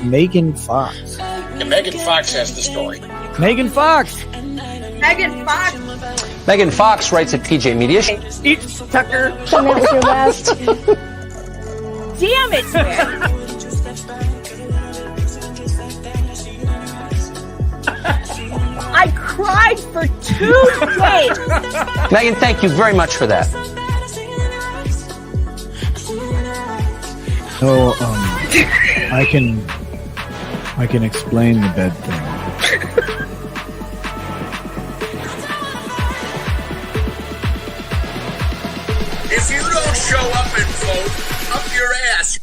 Megan Fox. And Megan Fox has the story. Megan Fox. Megan Fox. Megan Fox writes at PJ Media. Eat Tucker. And that was your last. Damn it, man. I cried for 2 days. Megan, thank you very much for that. So, I can explain the bed thing. If you don't show up and vote, up your ass.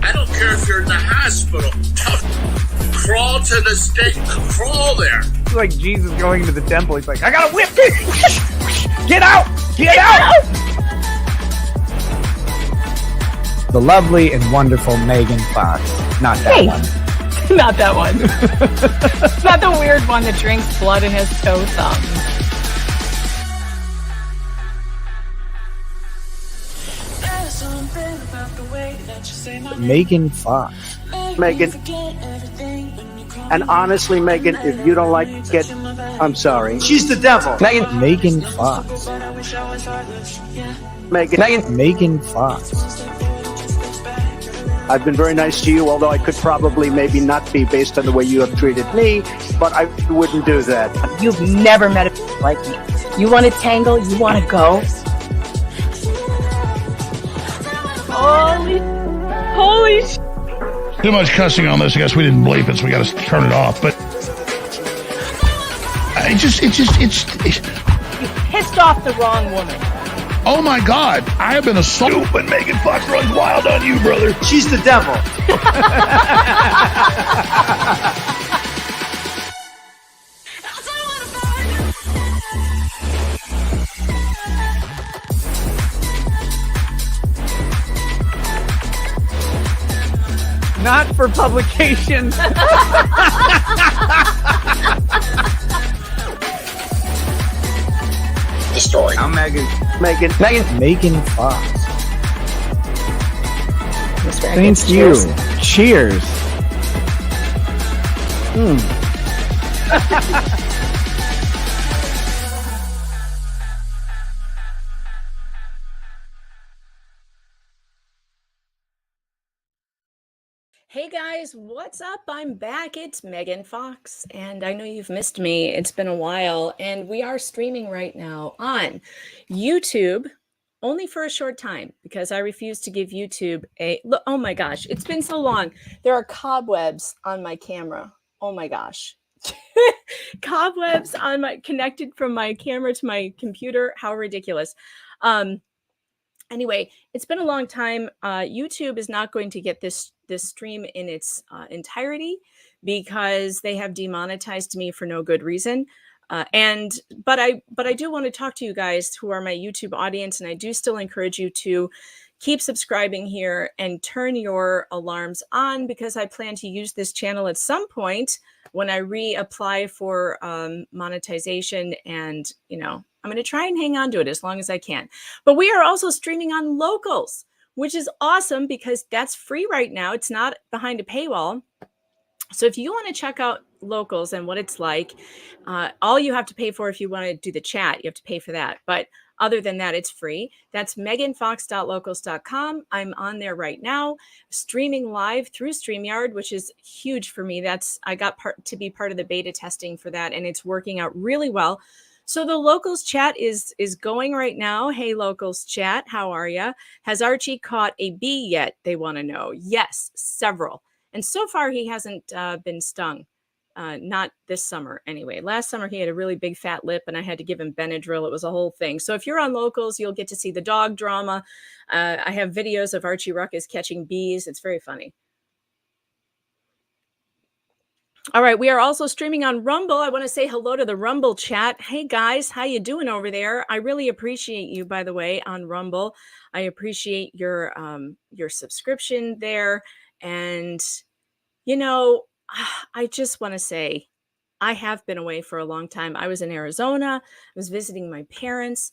I don't care if you're in the hospital. Crawl to the stake. Crawl there. It's like Jesus going into the temple. He's like, I got a whip. Get out! Get out! The lovely and wonderful Megan Fox. Not that one. Not that one. Not the weird one that drinks blood in his toe thumb. Megan Fox. Megan. And honestly, Megan, if you don't like it, I'm sorry. She's the devil. Megan. Megan Fox. Megan. Megan. Megan Fox. I've been very nice to you, although I could probably maybe not be based on the way you have treated me, but I wouldn't do that. You've never met a like me. You want to tangle? You want to go? Holy sh! Too much cussing on this. I guess we didn't bleep it, so we got to turn it off. But it's. You pissed off the wrong woman. Oh my God! I have been assaulted when Megan Fox runs wild on you, brother. She's the devil. Not for publication. The story. I'm Megan. Megan. Megan Fox. Mr. Thank you. Cheers. Hey guys, what's up? I'm back. It's Megan Fox, and I know you've missed me. It's been a while, and we are streaming right now on YouTube, only for a short time, because I refuse to give YouTube a look. Oh my gosh, it's been so long. There are cobwebs on my camera. Oh my gosh. Cobwebs on my connected from my camera to my computer. How ridiculous. Anyway, it's been a long time. YouTube is not going to get this stream in its entirety because they have demonetized me for no good reason. But I do want to talk to you guys who are my YouTube audience, and I do still encourage you to keep subscribing here and turn your alarms on, because I plan to use this channel at some point when I reapply for monetization, and I'm going to try and hang on to it as long as I can. But we are also streaming on Locals, which is awesome because that's free right now. It's not behind a paywall. So if you want to check out Locals and what it's like, all you have to pay for if you want to do the chat, you have to pay for that. But other than that, it's free. That's meganfox.locals.com. I'm on there right now, streaming live through StreamYard, which is huge for me. I got to be part of the beta testing for that, and it's working out really well. So the Locals chat is going right now. Hey, Locals chat, how are ya? Has Archie caught a bee yet? They want to know. Yes, several. And so far, he hasn't been stung. Not this summer, anyway. Last summer, he had a really big fat lip, and I had to give him Benadryl. It was a whole thing. So if you're on Locals, you'll get to see the dog drama. I have videos of Archie Ruckus catching bees. It's very funny. All right, we are also streaming on Rumble. I want to say hello to the Rumble chat. Hey guys, how you doing over there? I really appreciate you, by the way, on Rumble. I appreciate your subscription there, and I just want to say I have been away for a long time. I was in Arizona. I was visiting my parents.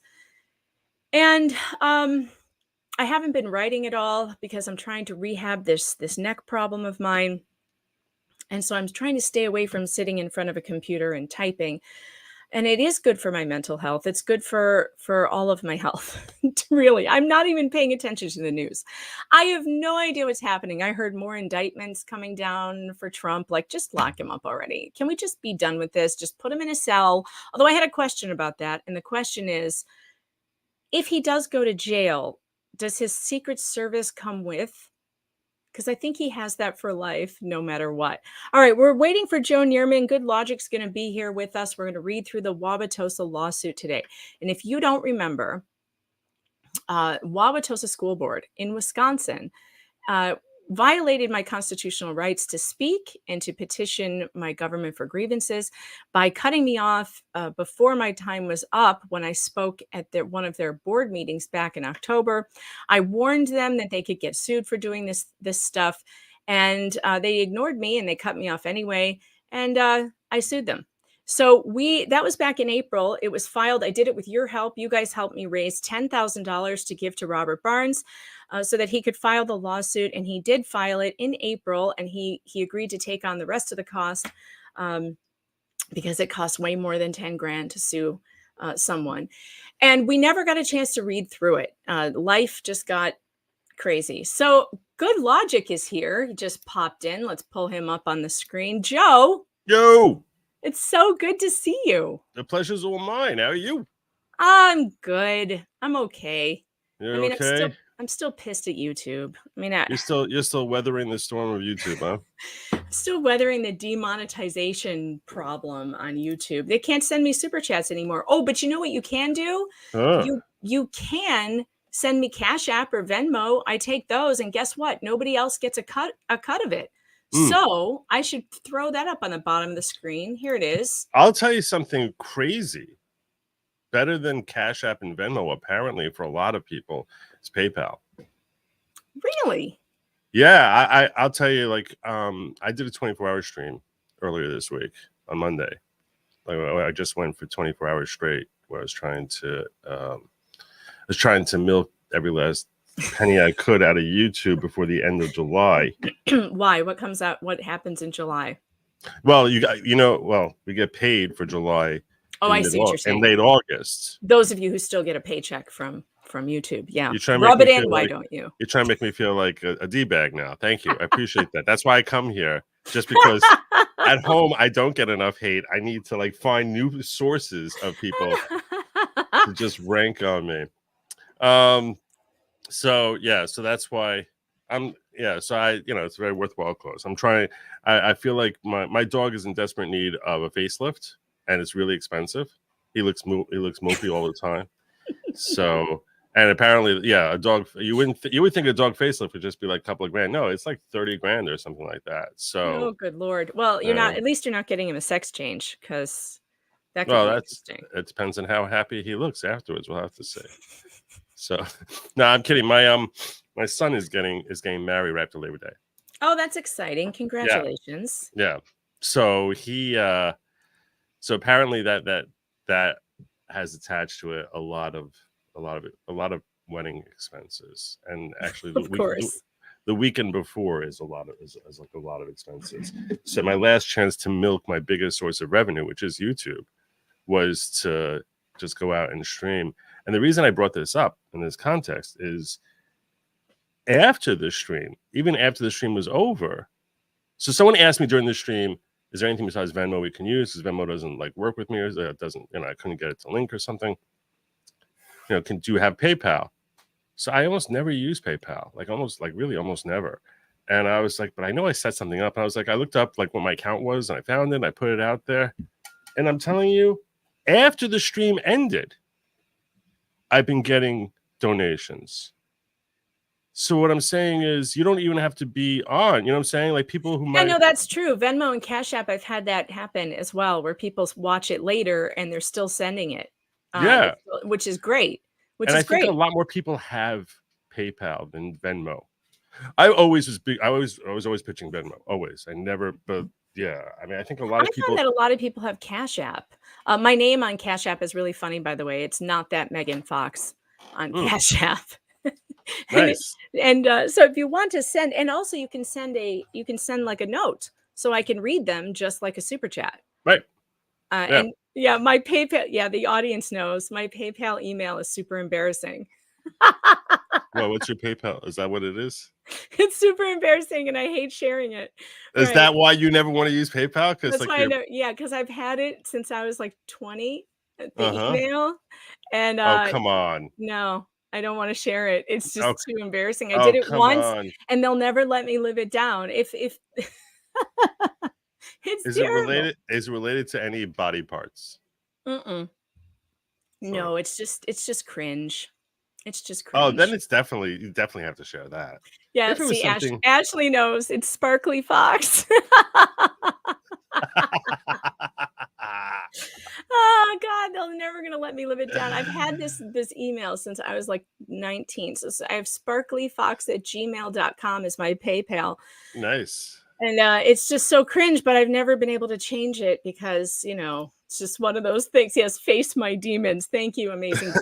And I haven't been writing at all because I'm trying to rehab this neck problem of mine. And so I'm trying to stay away from sitting in front of a computer and typing. And it is good for my mental health. It's good for all of my health. Really, I'm not even paying attention to the news. I have no idea what's happening. I heard more indictments coming down for Trump. Like, just lock him up already. Can we just be done with this? Just put him in a cell. Although I had a question about that. And the question is, if he does go to jail, does his Secret Service come with? Because I think he has that for life, no matter what. All right, we're waiting for Joe Nierman. Good Logic's going to be here with us. We're going to read through the Wauwatosa lawsuit today. And if you don't remember, Wauwatosa School Board in Wisconsin violated my constitutional rights to speak and to petition my government for grievances by cutting me off before my time was up when I spoke at one of their board meetings back in October. I warned them that they could get sued for doing this stuff, and they ignored me and they cut me off anyway, and I sued them. So that was back in April. It was filed. I did it with your help. You guys helped me raise $10,000 to give to Robert Barnes so that he could file the lawsuit. And he did file it in April. And he agreed to take on the rest of the cost because it costs way more than 10 grand to sue someone. And we never got a chance to read through it. Life just got crazy. So Good Lawgic is here. He just popped in. Let's pull him up on the screen. Joe. Yo. It's so good to see you. The pleasure's all mine. How are you? I'm good. I'm okay. You're okay? I'm still pissed at YouTube. I mean, you're still weathering the storm of YouTube, huh? I'm still weathering the demonetization problem on YouTube. They can't send me super chats anymore. Oh, but you know what you can do? Huh. You can send me Cash App or Venmo. I take those, and guess what? Nobody else gets a cut of it. So I should throw that up on the bottom of the screen. Here it is. I'll tell you something crazy. Better than Cash App and Venmo, apparently, for a lot of people, is PayPal. Really? Yeah, I'll tell you, like, I did a 24-hour stream earlier this week on Monday. Like, I just went for 24 hours straight where I was trying to milk every last penny I could out of YouTube before the end of July. Why? What comes out? What happens in July? Well, we get paid for July. Oh, I see what you're saying. In late August. Those of you who still get a paycheck from YouTube, yeah. You try to rub it in. Why don't you? You're trying to make me feel like a D-bag now. Thank you. I appreciate that. That's why I come here. Just because at home I don't get enough hate. I need to like find new sources of people to just rank on me. So that's why so it's a very worthwhile cause. I'm trying. I feel like my dog is in desperate need of a facelift, and it's really expensive. He looks mopey all the time. So, and apparently, a dog. You would think a dog facelift would just be like a couple of grand. No, it's like 30 grand or something like that. So, oh, good Lord. Well, you're not. At least you're not getting him a sex change because that could be interesting. It depends on how happy he looks afterwards. We'll have to say. So, no, I'm kidding. My son is getting married right after Labor Day. Oh, that's exciting! Congratulations. Yeah. So he, so apparently that has attached to it a lot of wedding expenses, and actually, the weekend before is like a lot of expenses. So my last chance to milk my biggest source of revenue, which is YouTube, was to just go out and stream. And the reason I brought this up in this context is after the stream, even after the stream was over. So someone asked me during the stream, is there anything besides Venmo we can use? Because Venmo doesn't like work with me, or it doesn't, I couldn't get it to link or something. Do you have PayPal? So I almost never use PayPal, really almost never. And I was like, but I know I set something up. And I was like, I looked up like what my account was, and I found it, and I put it out there. And I'm telling you, after the stream ended, I've been getting donations. So what I'm saying is you don't even have to be on, you know what I'm saying? Like people who might... I know that's true. Venmo and Cash App, I've had that happen as well, where people watch it later and they're still sending it. Which is great. I think a lot more people have PayPal than Venmo. I was always pitching Venmo, always. I never, but Yeah, I mean, I think a lot of I people. found that a lot of people have Cash App. My name on Cash App is really funny, by the way. It's not that Megan Fox on Cash App. Nice. So if you want to send, and also you can send like a note, so I can read them just like a super chat. Right. And yeah, my PayPal. Yeah, the audience knows my PayPal email is super embarrassing. Well, what's your PayPal? Is that what it is? It's super embarrassing, and I hate sharing it. Is Right. that why you never want to use PayPal? Because That's why I know. Yeah, because I've had it since I was like 20. The email, and oh, come on. no, I don't want to share it. It's just too embarrassing. I Oh, did it come once, on. and they'll never let me live it down. If it's Is terrible. it related to any body parts? No, it's just cringe. It's just Oh, cringe. then you definitely have to share that. Yeah, If it was see, something- Ashley knows. It's Sparkly Fox. Oh God, they're never gonna let me live it down. I've had this email since I was like 19. So I have sparklyfox@gmail.com is my PayPal. Nice. And it's just so cringe, but I've never been able to change it because, it's just one of those things. Yes, face my demons. Thank you, amazing.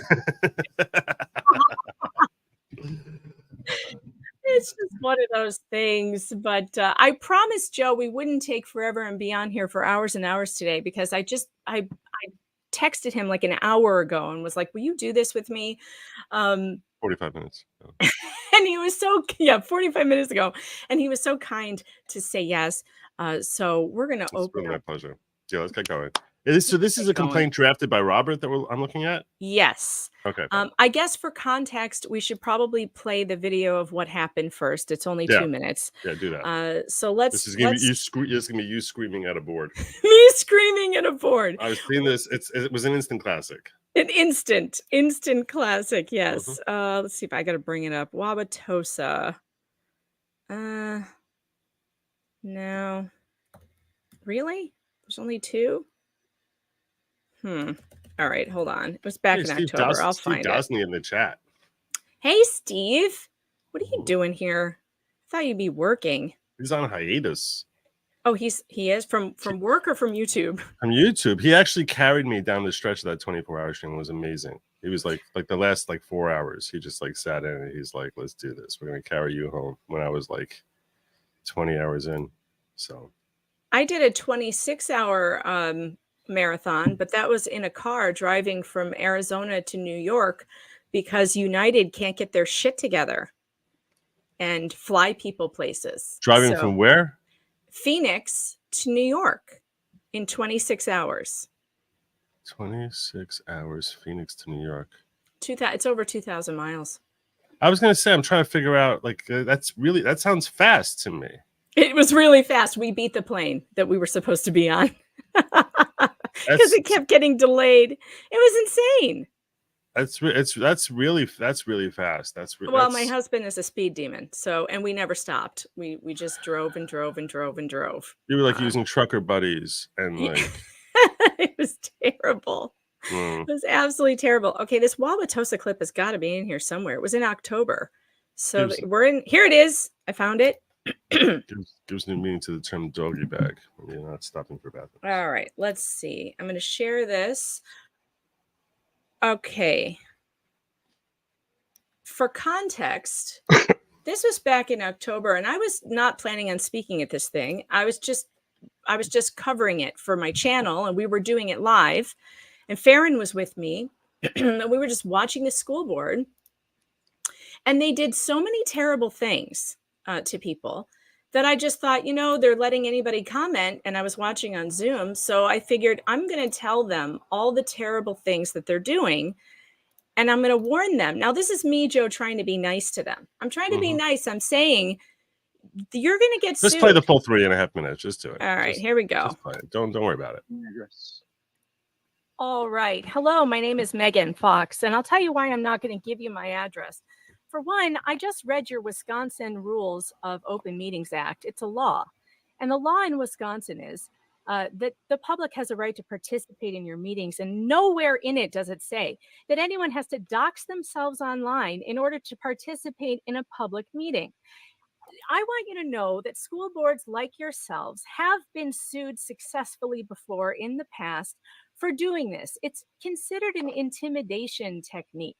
It's just one of those things. But I promised Joe we wouldn't take forever and be on here for hours and hours today, because I texted him like an hour ago and was like, will you do this with me? 45 minutes. Oh. And he was 45 minutes ago. And he was so kind to say yes. So we're going to open Really up. my pleasure. Yeah, let's get going. So this is a complaint drafted by Robert that I'm looking at? Yes. Okay. I guess for context, we should probably play the video of what happened first. It's only 2 minutes. Yeah, do that. So let's. This is gonna be you screaming at a board. Me screaming at a board. I was seeing this. It was an instant classic. An instant classic. Yes. Let's see if I got to bring it up. Wauwatosa. No. Really? There's only 2. All right, hold on. It was back in October. I'll find it. Steve in the chat. Hey, Steve. What are you doing here? I thought you'd be working. He's on hiatus. Oh, he is from work or from YouTube? From YouTube. He actually carried me down the stretch of that 24-hour stream. It was amazing. He was like the last 4 hours. He just sat in and he's like, let's do this. We're gonna carry you home. When I was 20 hours in. So I did a 26-hour marathon, but that was in a car driving from Arizona to New York because United can't get their shit together and fly people places. Driving from where? Phoenix to New York in 26 hours. 26 hours, Phoenix to New York. It's over 2,000 miles. I was gonna say, I'm trying to figure out that sounds fast to me. It was really fast. We beat the plane that we were supposed to be on because it kept getting delayed. It was insane. That's really fast. Well, my husband is a speed demon, and we never stopped. We just drove and drove and drove and drove. You were using trucker buddies and it was terrible. It was absolutely terrible. Okay, this Wauwatosa clip has got to be in here somewhere. It was in October, so we're in. Here it is. I found it. Gives new meaning to the term doggy bag when you're not stopping for bathrooms. All right, let's see. I'm going to share this. Okay. For context, this was back in October, and I was not planning on speaking at this thing. I was just covering it for my channel, and we were doing it live. And Farron was with me, and we were just watching the school board. And they did so many terrible things to people that I just thought, they're letting anybody comment. And I was watching on Zoom. So I figured I'm going to tell them all the terrible things that they're doing. And I'm going to warn them. Now, this is me, Joe, trying to be nice to them. I'm trying to be nice. I'm saying you're going to get sued. Just play the full 3.5 minutes. Just do it. All right, here we go. Don't worry about it. All right. Hello, my name is Megan Fox. And I'll tell you why I'm not going to give you my address. For one, I just read your Wisconsin Rules of Open Meetings Act. It's a law. And the law in Wisconsin is that the public has a right to participate in your meetings. And nowhere in it does it say that anyone has to dox themselves online in order to participate in a public meeting. I want you to know that school boards like yourselves have been sued successfully before in the past for doing this. It's considered an intimidation technique.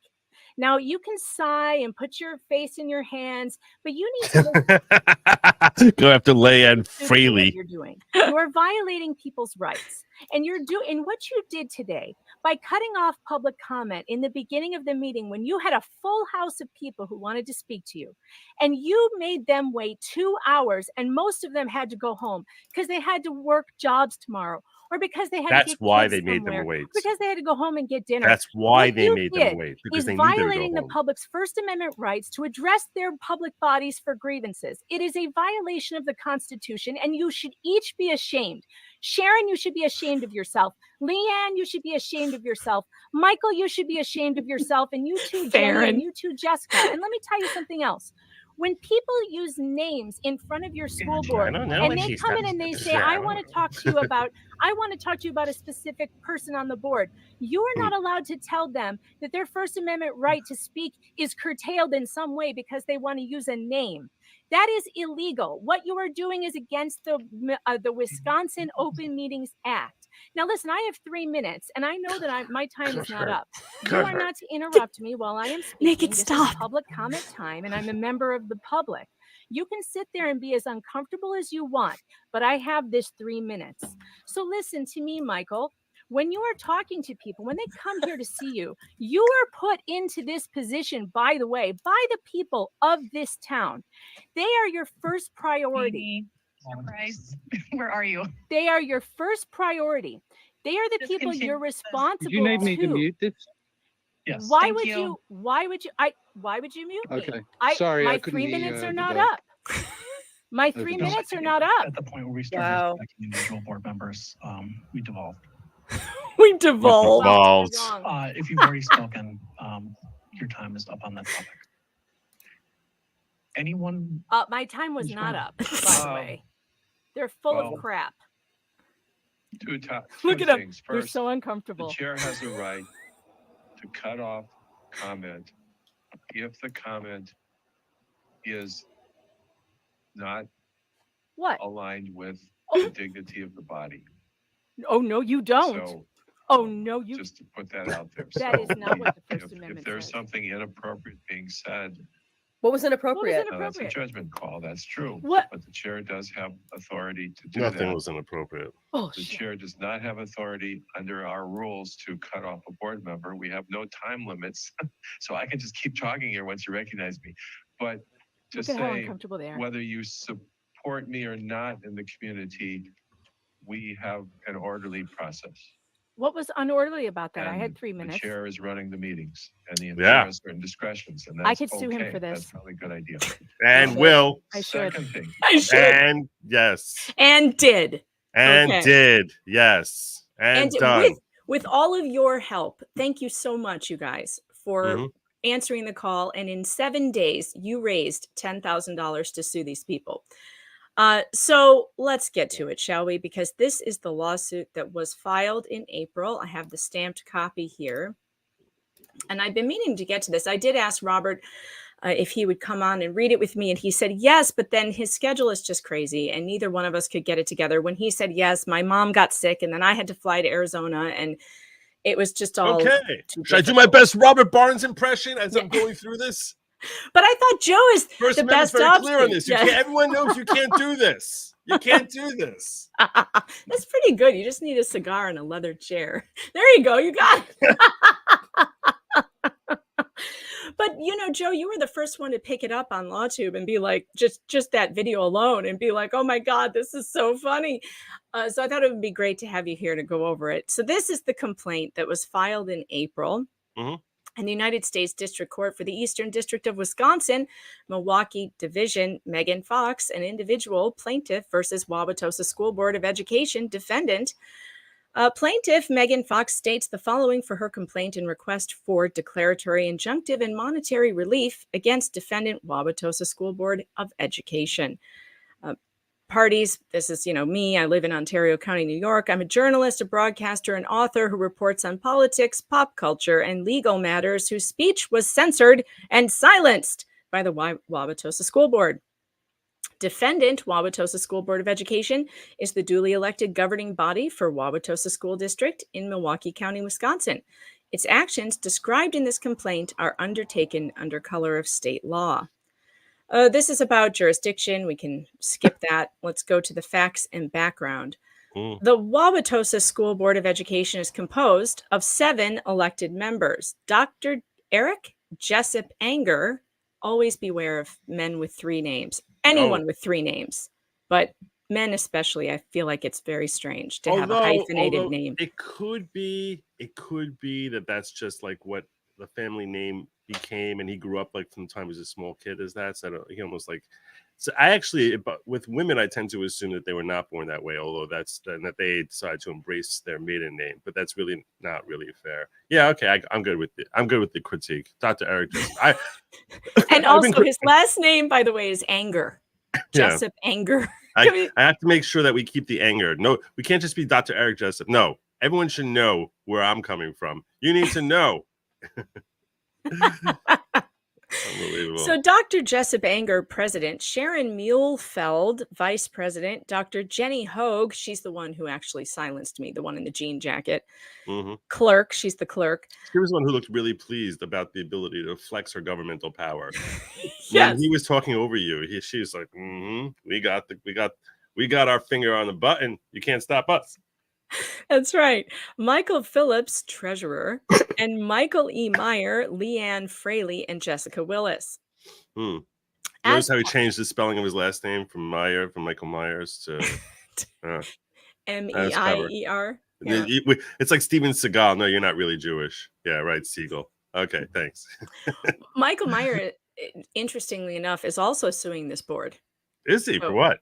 Now, you can sigh and put your face in your hands, but you need to Go have to lay in what freely. you're doing. You are violating people's rights. And you're doing what you did today by cutting off public comment in the beginning of the meeting when you had a full house of people who wanted to speak to you. And you made them wait 2 hours, and most of them had to go home because they had to work jobs tomorrow, or because they had That's to get why kids they made somewhere, them wait. because they had to go home and get dinner. That's why What they you made them did wait, because is they knew they would violating go the home. public's First Amendment rights to address their public bodies for grievances. It is a violation of the Constitution, and you should each be ashamed. Sharon, you should be ashamed of yourself. Leanne, you should be ashamed of yourself. Michael, you should be ashamed of yourself. And you too, Jenny, Farron. and you too, Jessica. And let me tell you something else. When people use names in front of your school board, I don't know and what they she's come in got and they to say, say. I want to talk to you about, a specific person on the board, you are not allowed to tell them that their First Amendment right to speak is curtailed in some way because they want to use a name. That is illegal. What you are doing is against the Wisconsin Open Meetings Act. Now, listen, I have 3 minutes, and I know that my time is not up. You are not to interrupt me while I am speaking. Make it This stop. is public comment time, and I'm a member of the public. You can sit there and be as uncomfortable as you want, but I have this 3 minutes. So listen to me, Michael. When you are talking to people, when they come here to see you, you are put into this position, by the way, by the people of this town. They are your first priority. Surprise. Where are you? They are your first priority. They are the people you're responsible You need me to to. mute this? Yes. Why Thank would you. you mute me? Okay. I Sorry, I my couldn't 3 hear minutes you, are the not dog. up. My 3 No, minutes are not up. At the point where we started Wow. respecting individual board members, we devolved. We devolved. Balls. Wrong. If you've already spoken, your time is up on that topic. Anyone? My time was Who's not wrong? up, by the way. They're full well, of crap. Look at him. You're so uncomfortable. The chair has a right to cut off comment if the comment is not What? aligned with Oh. the dignity of the body. Oh, no, you don't. So Oh, no, you. just to put that out there. That So is not what the First if Amendment there's says. something inappropriate being said, What was inappropriate? What was that's a inappropriate? judgment call. That's true. What? But the chair does have authority to do Nothing that. was inappropriate. Oh, The shit. chair does not have authority under our rules to cut off a board member. We have no time limits. So I can just keep talking here once you recognize me. But to Look at how say uncomfortable they are. whether you support me or not in the community, we have an orderly process. What was unorderly about that? I had And 3 minutes. The chair is running the meetings and the Yeah. chair has certain discretions, and I that's could sue him okay. for this. That's probably a good idea. And should. will. I should. Second thing, I should. And yes. And did. And Okay. did. Yes. And done. With all of your help, thank you so much, you guys, for Mhm. answering the call. And in 7 days, you raised $10,000 to sue these people. So let's get to it, shall we? Because this is the lawsuit that was filed in April. I have the stamped copy here. And I've been meaning to get to this. I did ask Robert if he would come on and read it with me. And he said yes, but then his schedule is just crazy. And neither one of us could get it together. When he said yes, my mom got sick. And then I had to fly to Arizona. And it was just all Okay. too Should I do my difficult. best Robert Barnes impression as I'm going through this? But I thought Joe is First the Amendment's best very clear on option. this. You Yeah. can't, everyone knows you can't do this. You can't do this. That's pretty good. You just need a cigar and a leather chair. There you go. You got it. But you know, Joe, you were the first one to pick it up on LawTube and be like, just that video alone, and be like, oh my God, this is so funny. So I thought it would be great to have you here to go over it. So this is the complaint that was filed in April. Mhm. And the United States District Court for the Eastern District of Wisconsin, Milwaukee Division, Megan Fox, an individual plaintiff versus Wauwatosa School Board of Education defendant. Plaintiff Megan Fox states the following for her complaint and request for declaratory, injunctive, and monetary relief against defendant Wauwatosa School Board of Education. Parties, this is, me. I live in Ontario County, New York. I'm a journalist, a broadcaster, and author who reports on politics, pop culture, and legal matters whose speech was censored and silenced by the Wauwatosa School Board. Defendant, Wauwatosa School Board of Education, is the duly elected governing body for Wauwatosa School District in Milwaukee County, Wisconsin. Its actions described in this complaint are undertaken under color of state law. This is about jurisdiction. We can skip that. Let's go to the facts and background. The Wauwatosa School Board of Education is composed of 7 elected members. Dr. Eric Jessup Anger, always beware of men with 3 names. Anyone with 3 names, but men especially, I feel like it's very strange to have a hyphenated name. It could be that that's just like what the family name became, and he grew up like from the time he was a small kid as that. So he almost like. So I actually, but with women, I tend to assume that they were not born that way, although that they decide to embrace their maiden name. But that's really not really fair. Yeah, okay, I'm good with it. I'm good with the critique, Dr. Eric. And also, his last name, by the way, is Anger. Jessup Anger. I have to make sure that we keep the anger. No, we can't just be Dr. Eric Jessup. No, everyone should know where I'm coming from. You need to know. Unbelievable. So Dr. Jessup Anger, president, Sharon Muehlfeld, vice president, Dr. Jenny Hogue, she's the one who actually silenced me, the one in the jean jacket. Clerk, she's the clerk. She was the one who looked really pleased about the ability to flex her governmental power. Yes. When he was talking over you, she was like, we got our finger on the button. You can't stop us. That's right. Michael Phillips, treasurer, and Michael E. Meyer, Leanne Fraley, and Jessica Willis. Notice how he changed the spelling of his last name from Michael Myers to M-E-I-E-R. Yeah. It's like Steven Seagal. No, you're not really Jewish. Yeah, right, Siegel. Okay, thanks. Michael Meyer, interestingly enough, is also suing this board. Is he? For what?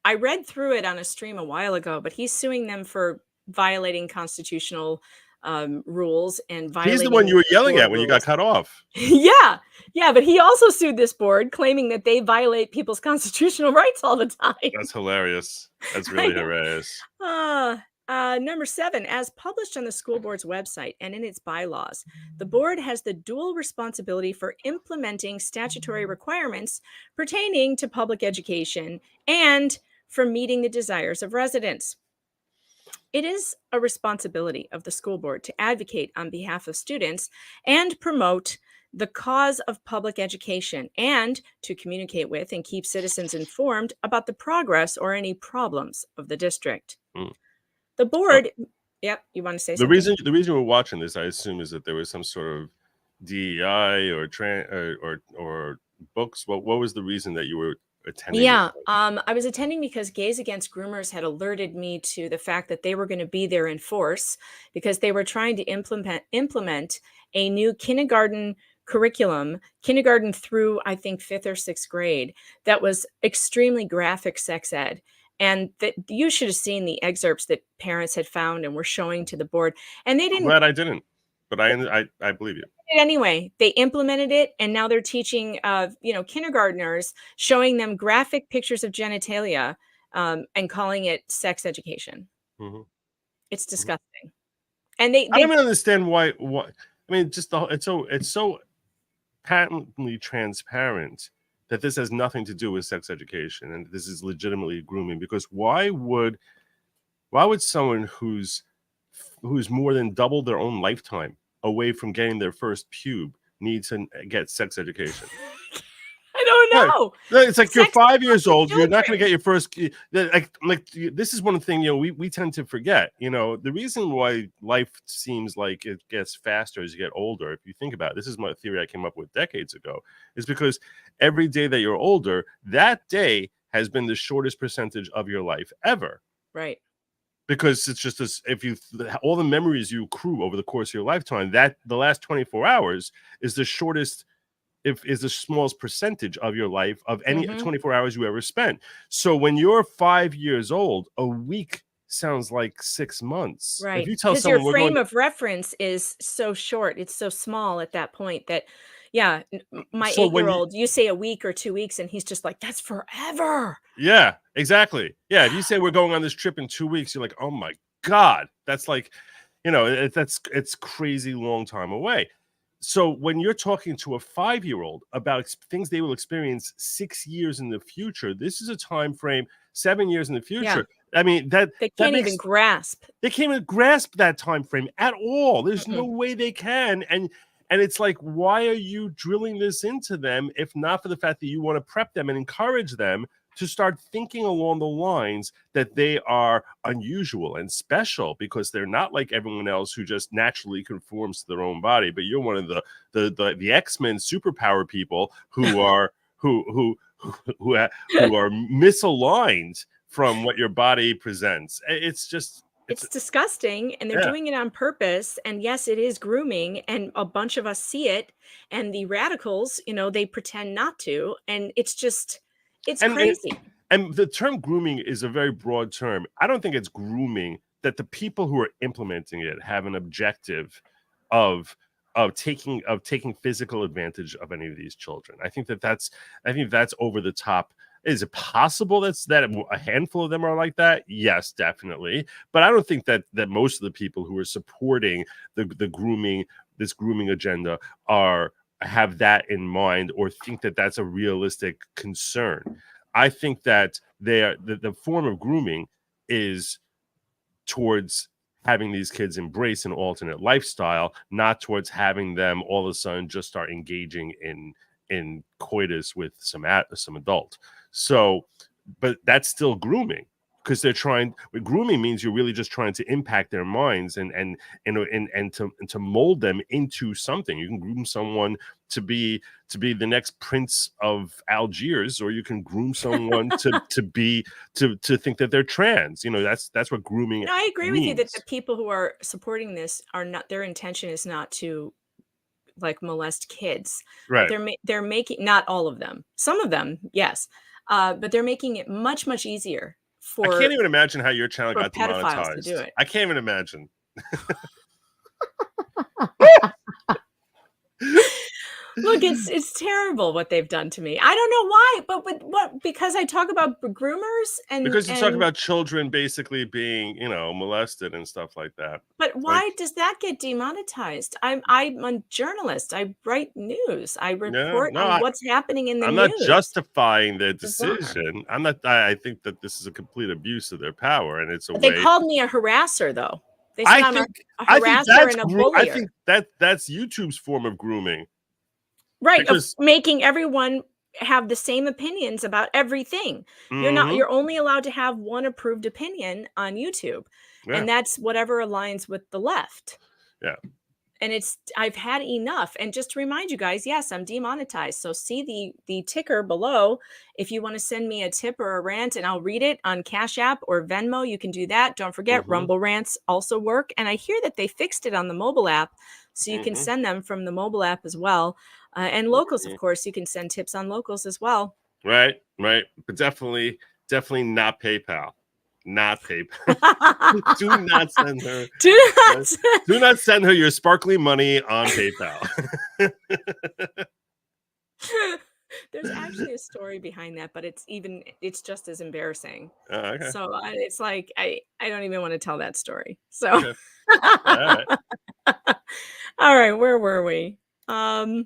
I read through it on a stream a while ago, but he's suing them for violating constitutional rules and violating. He's the one you were yelling at when you got cut off. Yeah, but he also sued this board, claiming that they violate people's constitutional rights all the time. That's hilarious. That's really hilarious. Number 7, as published on the school board's website and in its bylaws, the board has the dual responsibility for implementing statutory requirements pertaining to public education and for meeting the desires of residents. It is a responsibility of the school board to advocate on behalf of students and promote the cause of public education and to communicate with and keep citizens informed about the progress or any problems of the district. The board, you want to say something? The reason we're watching this, I assume, is that there was some sort of DEI or books. What was the reason that you were attending? Yeah, I was attending because Gays Against Groomers had alerted me to the fact that they were going to be there in force because they were trying to implement a new kindergarten curriculum, kindergarten through, I think, 5th or 6th grade, that was extremely graphic sex ed. And that you should have seen the excerpts that parents had found and were showing to the board. And they didn't. I'm glad I didn't, but I believe you. Anyway, they implemented it, and now they're teaching, kindergartners, showing them graphic pictures of genitalia, and calling it sex education. It's disgusting. And they I don't even understand why. I mean, just it's so patently transparent that this has nothing to do with sex education and this is legitimately grooming, because why would someone who's more than double their own lifetime away from getting their first pube need to get sex education? I don't know. It's like you're 5 years old. You're not going to get your first. Like this is one thing we tend to forget. The reason why life seems like it gets faster as you get older, if you think about it, this is my theory I came up with decades ago, is because every day that you're older, that day has been the shortest percentage of your life ever. Right. Because it's just all the memories you accrue over the course of your lifetime, that the last 24 hours is the shortest. Is the smallest percentage of your life of any 24 hours you ever spent. So when you're 5 years old, a week sounds like 6 months. Right. If you tell because someone your frame of reference is so short, it's so small at that point that, my 8-year-old, you say a week or 2 weeks, and he's just like, that's forever. Yeah, exactly. Yeah, if you say we're going on this trip in 2 weeks, you're like, oh my God, that's like, it's crazy long time away. So when you're talking to a 5-year-old about things they will experience 6 years in the future, this is a time frame 7 years in the future. I mean, They that can't makes even grasp. they can't even grasp that time frame at all. There's no Mm-mm. way they can. And it's like, why are you drilling this into them if not for the fact that you want to prep them and encourage them to start thinking along the lines that they are unusual and special, because they're not like everyone else who just naturally conforms to their own body. But you're one of the X-Men superpower people who are who are misaligned from what your body presents. It's just It's disgusting, and they're doing it on purpose. And yes, it is grooming, and a bunch of us see it. And the radicals, they pretend not to, and it's crazy. And the term grooming is a very broad term. I don't think it's grooming that the people who are implementing it have an objective of taking physical advantage of any of these children. I think that's over the top. Is it possible that a handful of them are like that? Yes, definitely. But I don't think that most of the people who are supporting the grooming, this grooming agenda, have that in mind or think that that's a realistic concern. I think that the form of grooming is towards having these kids embrace an alternate lifestyle, not towards having them all of a sudden just start engaging in coitus with some adult. So, but that's still grooming, because grooming means you're really just trying to impact their minds and to mold them into something. You can groom someone to be the next Prince of Algiers, or you can groom someone to think that they're trans. That's what grooming. I agree means. with you that the people who are supporting this are not. Their intention is not to molest kids. Right. They're making, not all of them. Some of them, yes, but they're making it much, much easier. I can't even imagine how your channel got demonetized. To do it. I can't even imagine. Look, it's terrible what they've done to me. I don't know why, but what? Because I talk about groomers and because you talk about children basically being, molested and stuff like that. But why does that get demonetized? I'm a journalist. I write news. I report on what's happening in the news. I'm not justifying their decision. I think that this is a complete abuse of their power, and it's a way. They called me a harasser, though. They said I'm a harasser and a bullier. I think that's YouTube's form of grooming. Right, of making everyone have the same opinions about everything. You're only allowed to have one approved opinion on YouTube. Yeah. And that's whatever aligns with the left. Yeah. And I've had enough. And just to remind you guys, yes, I'm demonetized. So see the ticker below. If you want to send me a tip or a rant and I'll read it on Cash App or Venmo, you can do that. Don't forget, Rumble rants also work. And I hear that they fixed it on the mobile app. So you can send them from the mobile app as well. And locals, of course, you can send tips on locals as well. Right. But definitely not PayPal. Not PayPal. Do not send her. Do not send her your sparkly money on PayPal. There's actually a story behind that, but it's just as embarrassing. Okay. So it's like I don't even want to tell that story. So okay. All right. All right, where were we? The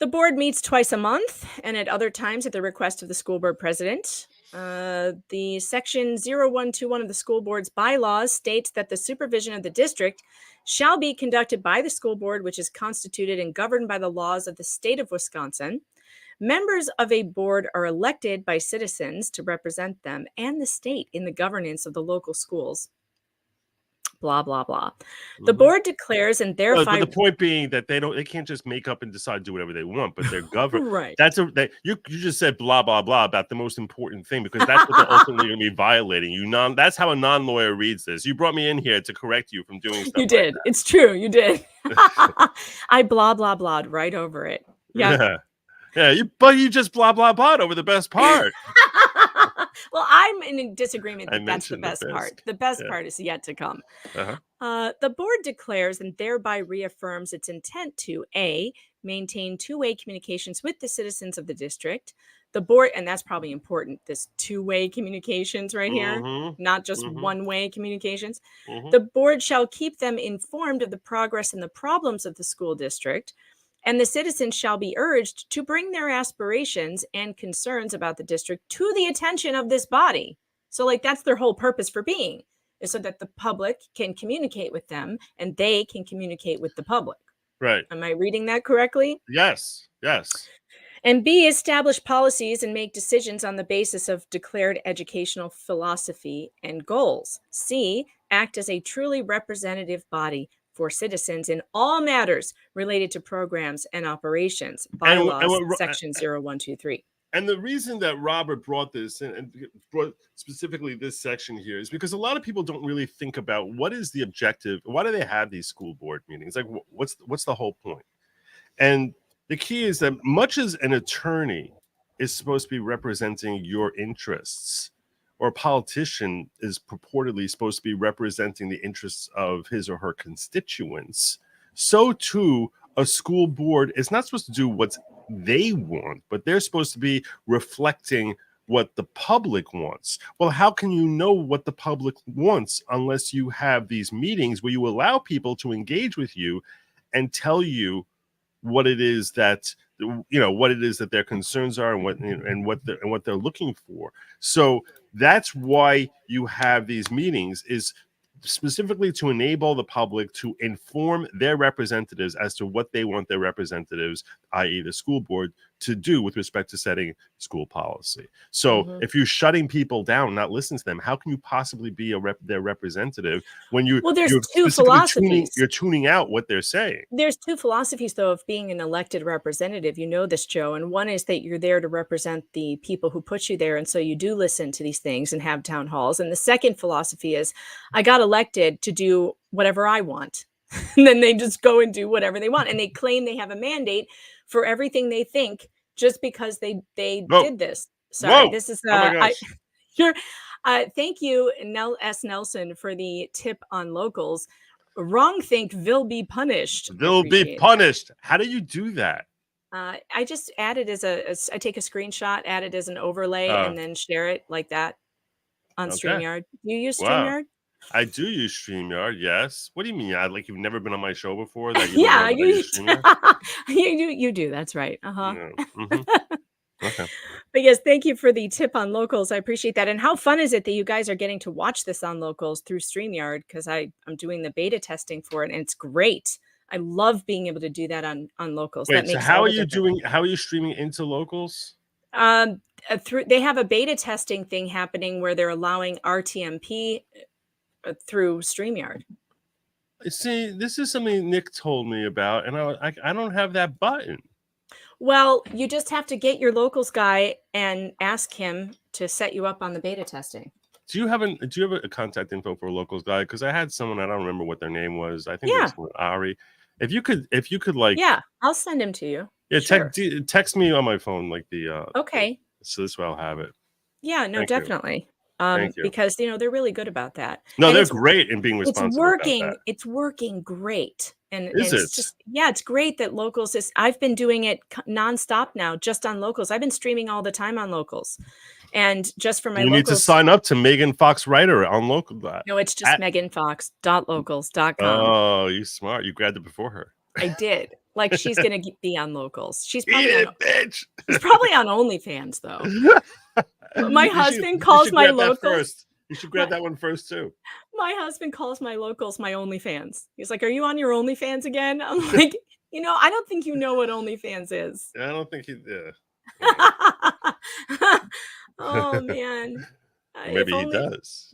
board meets twice a month and at other times at the request of the school board president. The section 0121 of the school board's bylaws states that the supervision of the district shall be conducted by the school board, which is constituted and governed by the laws of the state of Wisconsin. Members of a board are elected by citizens to represent them and the state in the governance of the local schools. Blah, blah, blah. The board declares and thereby... But the point being that they can't just make up and decide to do whatever they want, but they're governed. Right. You just said blah, blah, blah about the most important thing, because that's what they're ultimately going to be violating. That's how a non-lawyer reads this. You brought me in here to correct you from doing stuff. You did. Like it's true. You did. I blah, blah, blah'd right over it. Yeah. But you just blah, blah, blah over the best part. Well, I'm in disagreement that that's the best part. The best part is yet to come. The board declares and thereby reaffirms its intent to A, maintain two-way communications with the citizens of the district. the board, and that's probably important, this two-way communications right here, Mhm. not just Mhm. one-way communications. Mhm. The board shall keep them informed of the progress and the problems of the school district, and the citizens shall be urged to bring their aspirations and concerns about the district to the attention of this body. So, like, that's their whole purpose for being, is so that the public can communicate with them and they can communicate with the public. Right. Am I reading that correctly? Yes. Yes. And B, establish policies and make decisions on the basis of declared educational philosophy and goals. C, act as a truly representative body for citizens in all matters related to programs and operations. Bylaws, section 0123. And the reason that Robert brought this and brought specifically this section here is because a lot of people don't really think about what is the objective. Why do they have these school board meetings? Like, what's the whole point? And the key is that much as an attorney is supposed to be representing your interests, or a politician is purportedly supposed to be representing the interests of his or her constituents, so too a school board is not supposed to do what they want, but they're supposed to be reflecting what the public wants. Well, how can you know what the public wants unless you have these meetings where you allow people to engage with you and tell you what it is that their concerns are and what they're looking for. So that's why you have these meetings, is specifically to enable the public to inform their representatives as to what they want their representatives, i.e. the school board, to do with respect to setting school policy. So if you're shutting people down, not listening to them, how can you possibly be their representative when there's you're two philosophies. You're tuning out what they're saying? There's two philosophies, though, of being an elected representative. You know this, Joe. And one is that you're there to represent the people who put you there. And so you do listen to these things and have town halls. And the second philosophy is, I got elected to do whatever I want. And then they just go and do whatever they want. And they claim they have a mandate for everything they think just because they did this. Sorry, this is thank you, Nell S. Nelson, for the tip on locals. Wrong think will be punished. They'll be punished. How do you do that? I just add it I take a screenshot, add it as an overlay, and then share it like that on StreamYard. Do you use StreamYard? I do use StreamYard, yes. What do you mean? Like you've never been on my show before? That you do. That's right. Yeah. Okay. But yes, thank you for the tip on locals. I appreciate that. And how fun is it that you guys are getting to watch this on locals through StreamYard? Because I'm doing the beta testing for it, and it's great. I love being able to do that on locals. Wait, so how are you doing? How are you streaming into locals? They have a beta testing thing happening where they're allowing RTMP through StreamYard. See, this is something Nick told me about, and I don't have that button. Well, you just have to get your locals guy and ask him to set you up on the beta testing. Do you have a contact info for a locals guy? Because I had someone, I don't remember what their name was. I think it was Ari. If you could like, I'll send him to you. Yeah, sure. Text me on my phone like the okay. So this way I'll have it. Yeah, no, definitely. Thank you. Because they're really good about that. No, they're great in being responsible. It's working. It's working great. And it's just, it's great that locals I've been doing it nonstop now, just on locals. I've been streaming all the time on locals. And just for my you need to sign up to Megan Fox Writer on local. No, it's just meganfox.locals.com. Oh, you smart. You grabbed it before her. I did. Like, she's going to be on locals. She's probably she's probably on OnlyFans, though. My husband calls my locals. You should grab that one first, too. My husband calls my locals my OnlyFans. He's like, are you on your OnlyFans again? I'm like, I don't think you know what OnlyFans is. I don't think he did. Oh, man. Maybe he does.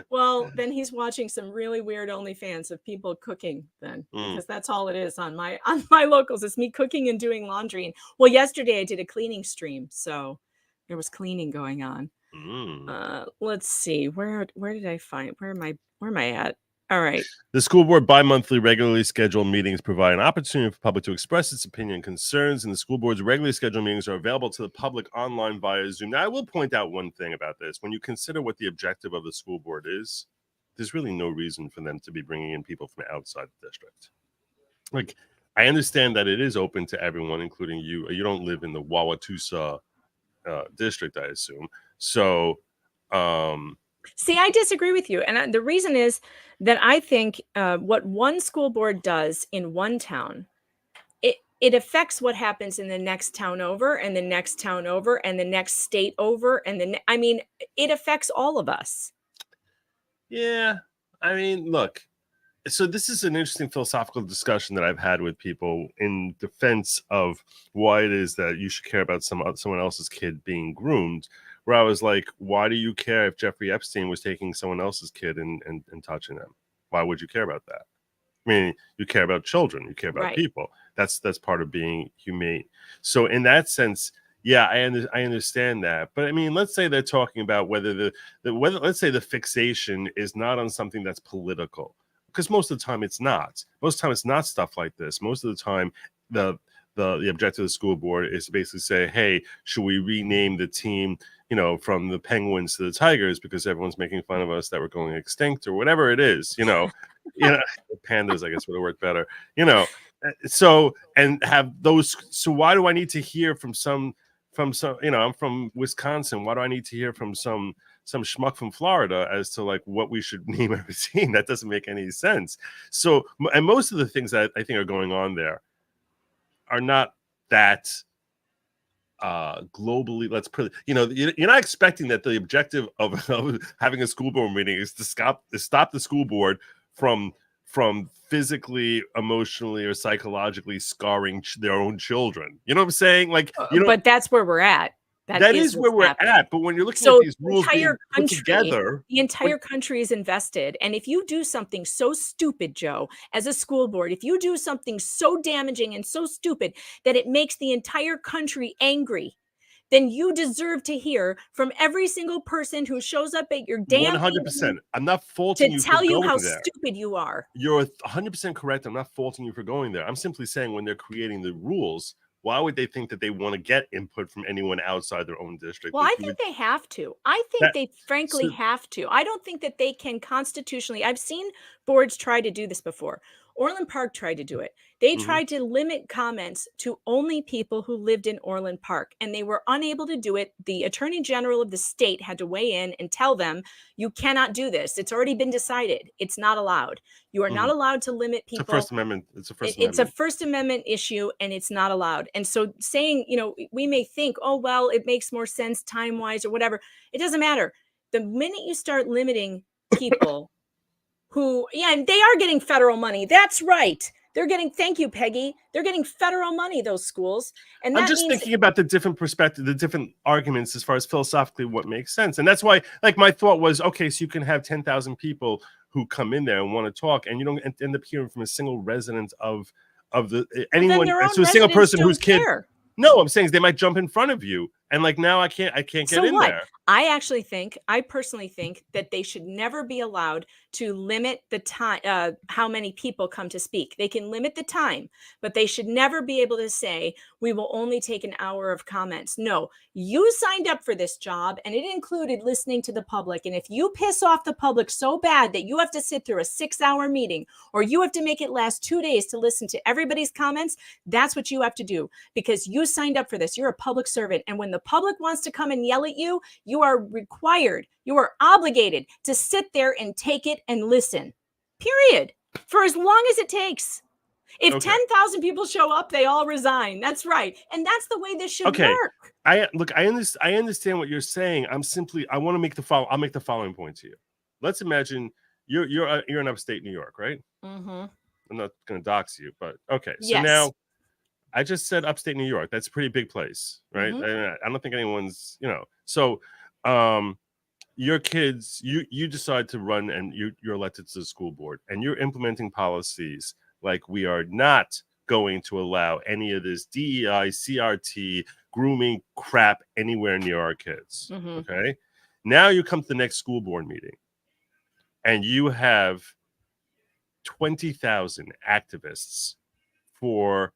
Well, then he's watching some really weird OnlyFans of people cooking then, because that's all it is on my locals. It's me cooking and doing laundry. Well, yesterday I did a cleaning stream, so there was cleaning going on. Let's see. Where did I find? Where am I at? All right. The school board bi-monthly regularly scheduled meetings provide an opportunity for the public to express its opinion and concerns, and the school board's regularly scheduled meetings are available to the public online via Zoom. Now, I will point out one thing about this. When you consider what the objective of the school board is, there's really no reason for them to be bringing in people from outside the district. Like, I understand that it is open to everyone, including you. You don't live in the Wauwatosa district, I assume. So, see, I disagree with you. And the reason is that I think what one school board does in one town, it affects what happens in the next town over and the next town over and the next state over. And I mean, it affects all of us. yeah, I mean, look, so this is an interesting philosophical discussion that I've had with people in defense of why it is that you should care about someone else's kid being groomed. Where I was like, why do you care if Jeffrey Epstein was taking someone else's kid and touching them? Why would you care about that? I mean, you care about children, you care about people. That's part of being humane. So in that sense, yeah, I understand that. But I mean, let's say they're talking about whether whether let's say the fixation is not on something that's political, because most of the time it's not. Most of the time it's not stuff like this. Most of the time the objective of the school board is to basically say, hey, should we rename the team, you know, from the Penguins to the Tigers because everyone's making fun of us that we're going extinct or whatever it is, you know, pandas, I guess would have worked better, you know. So, and have those. So why do I need to hear from some, you know, I'm from Wisconsin. Why do I need to hear from some schmuck from Florida as to like what we should name every team? That doesn't make any sense. So, and most of the things that I think are going on there are not that globally, let's put it, you know, you're not expecting that the objective of having a school board meeting is to stop the school board from physically, emotionally, or psychologically scarring their own children. You know what I'm saying? Like, you know, but that's where we're at. That is where we're at. But when you're looking at these rules being put together, the entire country is invested. And if you do something so stupid, Joe, as a school board, if you do something so damaging and so stupid that it makes the entire country angry, then you deserve to hear from every single person who shows up at your damn 100%. I'm not faulting you to tell you how there. stupid you are. You're 100% correct. I'm not faulting you for going there. I'm simply saying when they're creating the rules, why would they think that they want to get input from anyone outside their own district? Well, I think they have to. I think they frankly have to. I don't think that they can constitutionally. I've seen boards try to do this before. Orland Park tried to do it. They tried to limit comments to only people who lived in Orland Park, and they were unable to do it. The Attorney General of the state had to weigh in and tell them, you cannot do this. It's already been decided. It's not allowed. You are not allowed to limit people. It's a First Amendment. It's a First Amendment issue, and it's not allowed. And so saying, you know, we may think, oh, well, it makes more sense time-wise or whatever. It doesn't matter. The minute you start limiting people who, and they are getting federal money. That's right. They're getting, thank you, Peggy. They're getting federal money, those schools. And I'm just thinking about the different perspective, the different arguments as far as philosophically what makes sense. And that's why, like, my thought was, okay, so you can have 10,000 people who come in there and want to talk, and you don't end up hearing from a single resident of anyone. So a single person whose kid. No, I'm saying is they might jump in front of you, and like now I can't get in there. I personally think that they should never be allowed to limit the time, how many people come to speak. They can limit the time, but they should never be able to say, we will only take an hour of comments. No, you signed up for this job, and it included listening to the public. And if you piss off the public so bad that you have to sit through a 6-hour meeting, or you have to make it last 2 days to listen to everybody's comments, that's what you have to do, because you signed up for this. You're a public servant. And when the public wants to come and yell at you, you are required, you are obligated to sit there and take it and listen, period, for as long as it takes. If 10,000 people show up, they all resign. That's right. And that's the way this should work. I understand what you're saying. I want to make I'll make the following point to you. Let's imagine you're in upstate New York, right? I'm not going to dox you, but okay. So now I just said upstate New York. That's a pretty big place, right? I don't think anyone's, you know. So your kids, you decide to run, and you're elected to the school board, and you're implementing policies like we are not going to allow any of this DEI, CRT, grooming crap anywhere near our kids. Okay. Now you come to the next school board meeting, and you have 20,000 activists for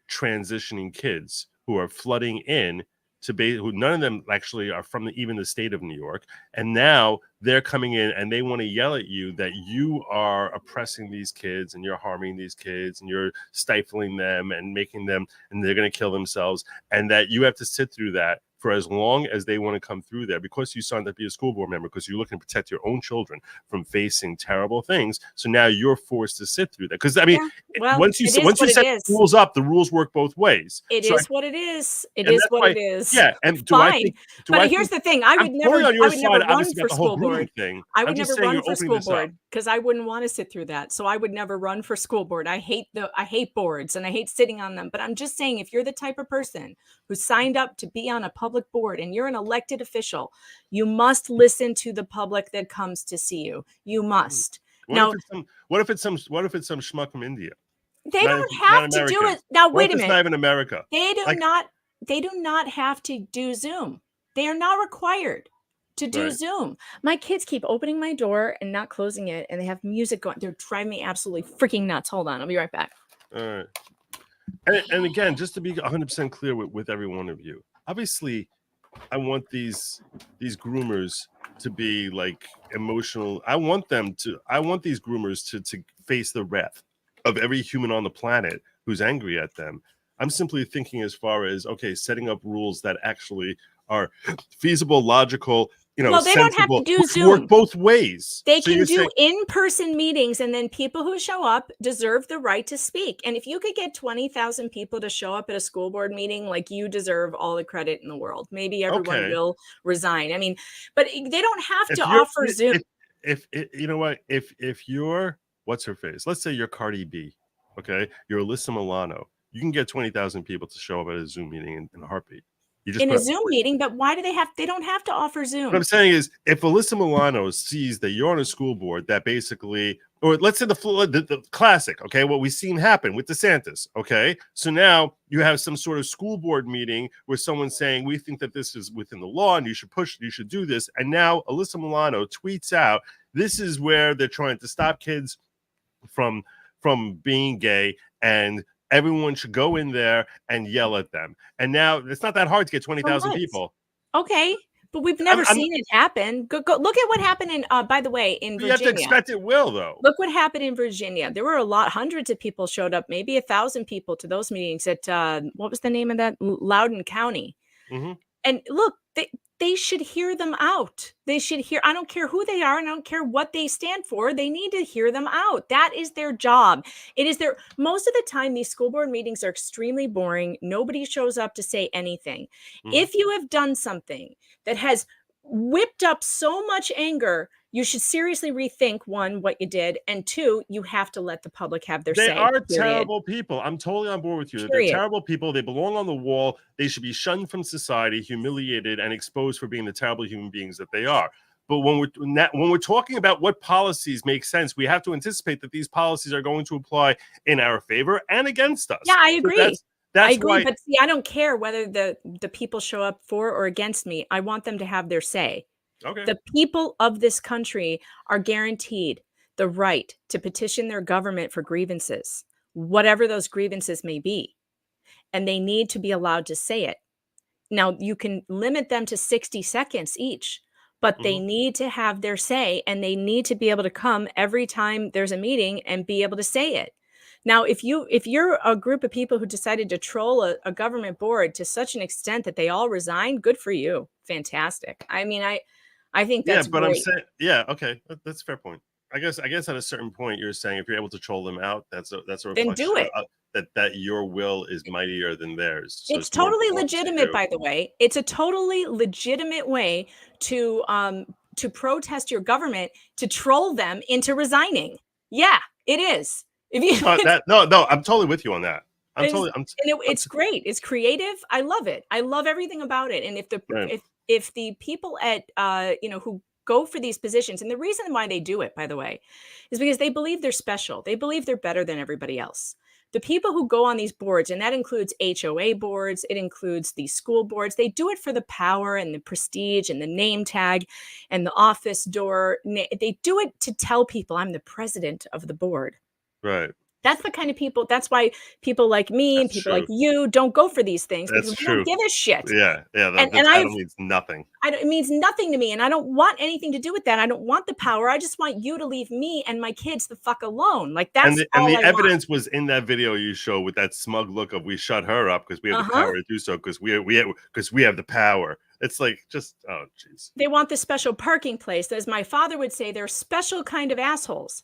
transitioning kids who are flooding in who none of them actually are from even the state of New York. And now they're coming in and they want to yell at you that you are oppressing these kids and you're harming these kids and you're stifling them and making them, and they're going to kill themselves, and that you have to sit through that for as long as they want to come through there, because you signed up to be a school board member, because you're looking to protect your own children from facing terrible things. So now you're forced to sit through that. Because I mean, once you set the rules up, the rules work both ways. It is what it is. It is what it is. Yeah, and but here's the thing: I would never run for school board. I would never run for school board because I wouldn't want to sit through that. So I would never run for school board. I hate boards and I hate sitting on them. But I'm just saying, if you're the type of person who signed up to be on a public board and you're an elected official, you must listen to the public that comes to see you. You must. What if it's some schmuck from India? They don't have to do it. Now wait a minute. It's not even America. They do not have to do Zoom. They are not required to do Zoom. My kids keep opening my door and not closing it, and they have music going. They're driving me absolutely freaking nuts. Hold on, I'll be right back. All right. And again, just to be 100% clear with every one of you, obviously, I want these groomers to be like emotional. I want these groomers to face the wrath of every human on the planet who's angry at them. I'm simply thinking as far as, okay, setting up rules that actually are feasible, logical, well, they don't have to do Zoom. Work both ways. They can do in-person meetings, and then people who show up deserve the right to speak. And if you could get 20,000 people to show up at a school board meeting, like, you deserve all the credit in the world. Maybe everyone will resign. I mean, but they don't have to offer Zoom. If you know what, if you're what's her face, let's say you're Cardi B, okay, you're Alyssa Milano, you can get 20,000 people to show up at a Zoom meeting in a heartbeat. In a Zoom meeting, but why do they don't have to offer Zoom. What I'm saying is, if Alyssa Milano sees that you're on a school board that basically, or let's say the classic, okay, what we've seen happen with DeSantis, okay, so now you have some sort of school board meeting where someone's saying, we think that this is within the law and you should do this, and now Alyssa Milano tweets out, this is where they're trying to stop kids from being gay, and everyone should go in there and yell at them. And now it's not that hard to get 20,000 people. Okay, but we've never seen it happen. Go look at what happened in, by the way, in Virginia. You have to expect it will, though. Look what happened in Virginia. There were hundreds of people showed up, maybe 1,000 people to those meetings at, what was the name of that? Loudoun County. Mm-hmm. And look, they should hear them out. They should hear, I don't care who they are, and I don't care what they stand for. They need to hear them out. That is their job. Most of the time, these school board meetings are extremely boring. Nobody shows up to say anything. Mm-hmm. If you have done something that has whipped up so much anger, you should seriously rethink, one, what you did, and two, you have to let the public have their say. They are terrible people. I'm totally on board with you. They're terrible people. They belong on the wall. They should be shunned from society, humiliated, and exposed for being the terrible human beings that they are. But when we're talking about what policies make sense, we have to anticipate that these policies are going to apply in our favor and against us. Yeah, I agree. That's I agree, why, but see, I don't care whether the people show up for or against me. I want them to have their say. Okay. The people of this country are guaranteed the right to petition their government for grievances, whatever those grievances may be, and they need to be allowed to say it. Now, you can limit them to 60 seconds each, but they need to have their say, and they need to be able to come every time there's a meeting and be able to say it. Now, if you're a group of people who decided to troll a government board to such an extent that they all resign, good for you. Fantastic. I mean, I think that's but great. I'm saying, okay, that's a fair point. I guess at a certain point, you're saying if you're able to troll them out, that's a then do it. That your will is mightier than theirs. So it's totally legitimate, by the way. It's a totally legitimate way to protest your government, to troll them into resigning. Yeah, it is. No, I'm totally with you on that. It's great. It's creative. I love it. I love everything about it. And if the people at who go for these positions, and the reason why they do it, by the way, is because they believe they're special. They believe they're better than everybody else. The people who go on these boards, and that includes HOA boards, it includes the school boards, they do it for the power and the prestige and the name tag and the office door. They do it to tell people, I'm the president of the board. Right. That's the kind of people. That's why people like me and people like you don't go for these things because we don't give a shit. Yeah, yeah. The And title means nothing. it means nothing to me, and I don't want anything to do with that. I don't want the power. I just want you to leave me and my kids the fuck alone. Like that's and the all I evidence want. was in that video you show with that smug look of we shut her up because we have the power to do so because we have the power. It's like just oh jeez. They want this special parking place. As my father would say, they're special kind of assholes.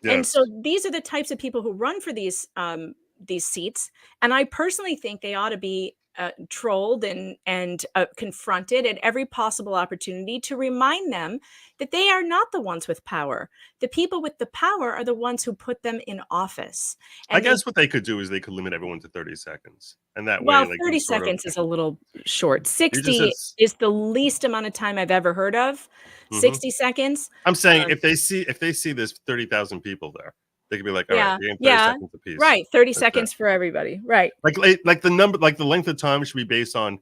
Yes. And so these are the types of people who run for these seats. And I personally think they ought to be trolled and confronted at every possible opportunity to remind them that they are not the ones with power. The people with the power are the ones who put them in office. And I guess what they could do is they could limit everyone to 30 seconds. And that well, way, like 30 seconds is a little short. 60 is the least amount of time I've ever heard of. 60 seconds. I'm saying if they see there's 30,000 people there, they could be like, all right, you're getting 30 seconds apiece. Right. 30 seconds for everybody. Right. Like the number, like the length of time should be based on,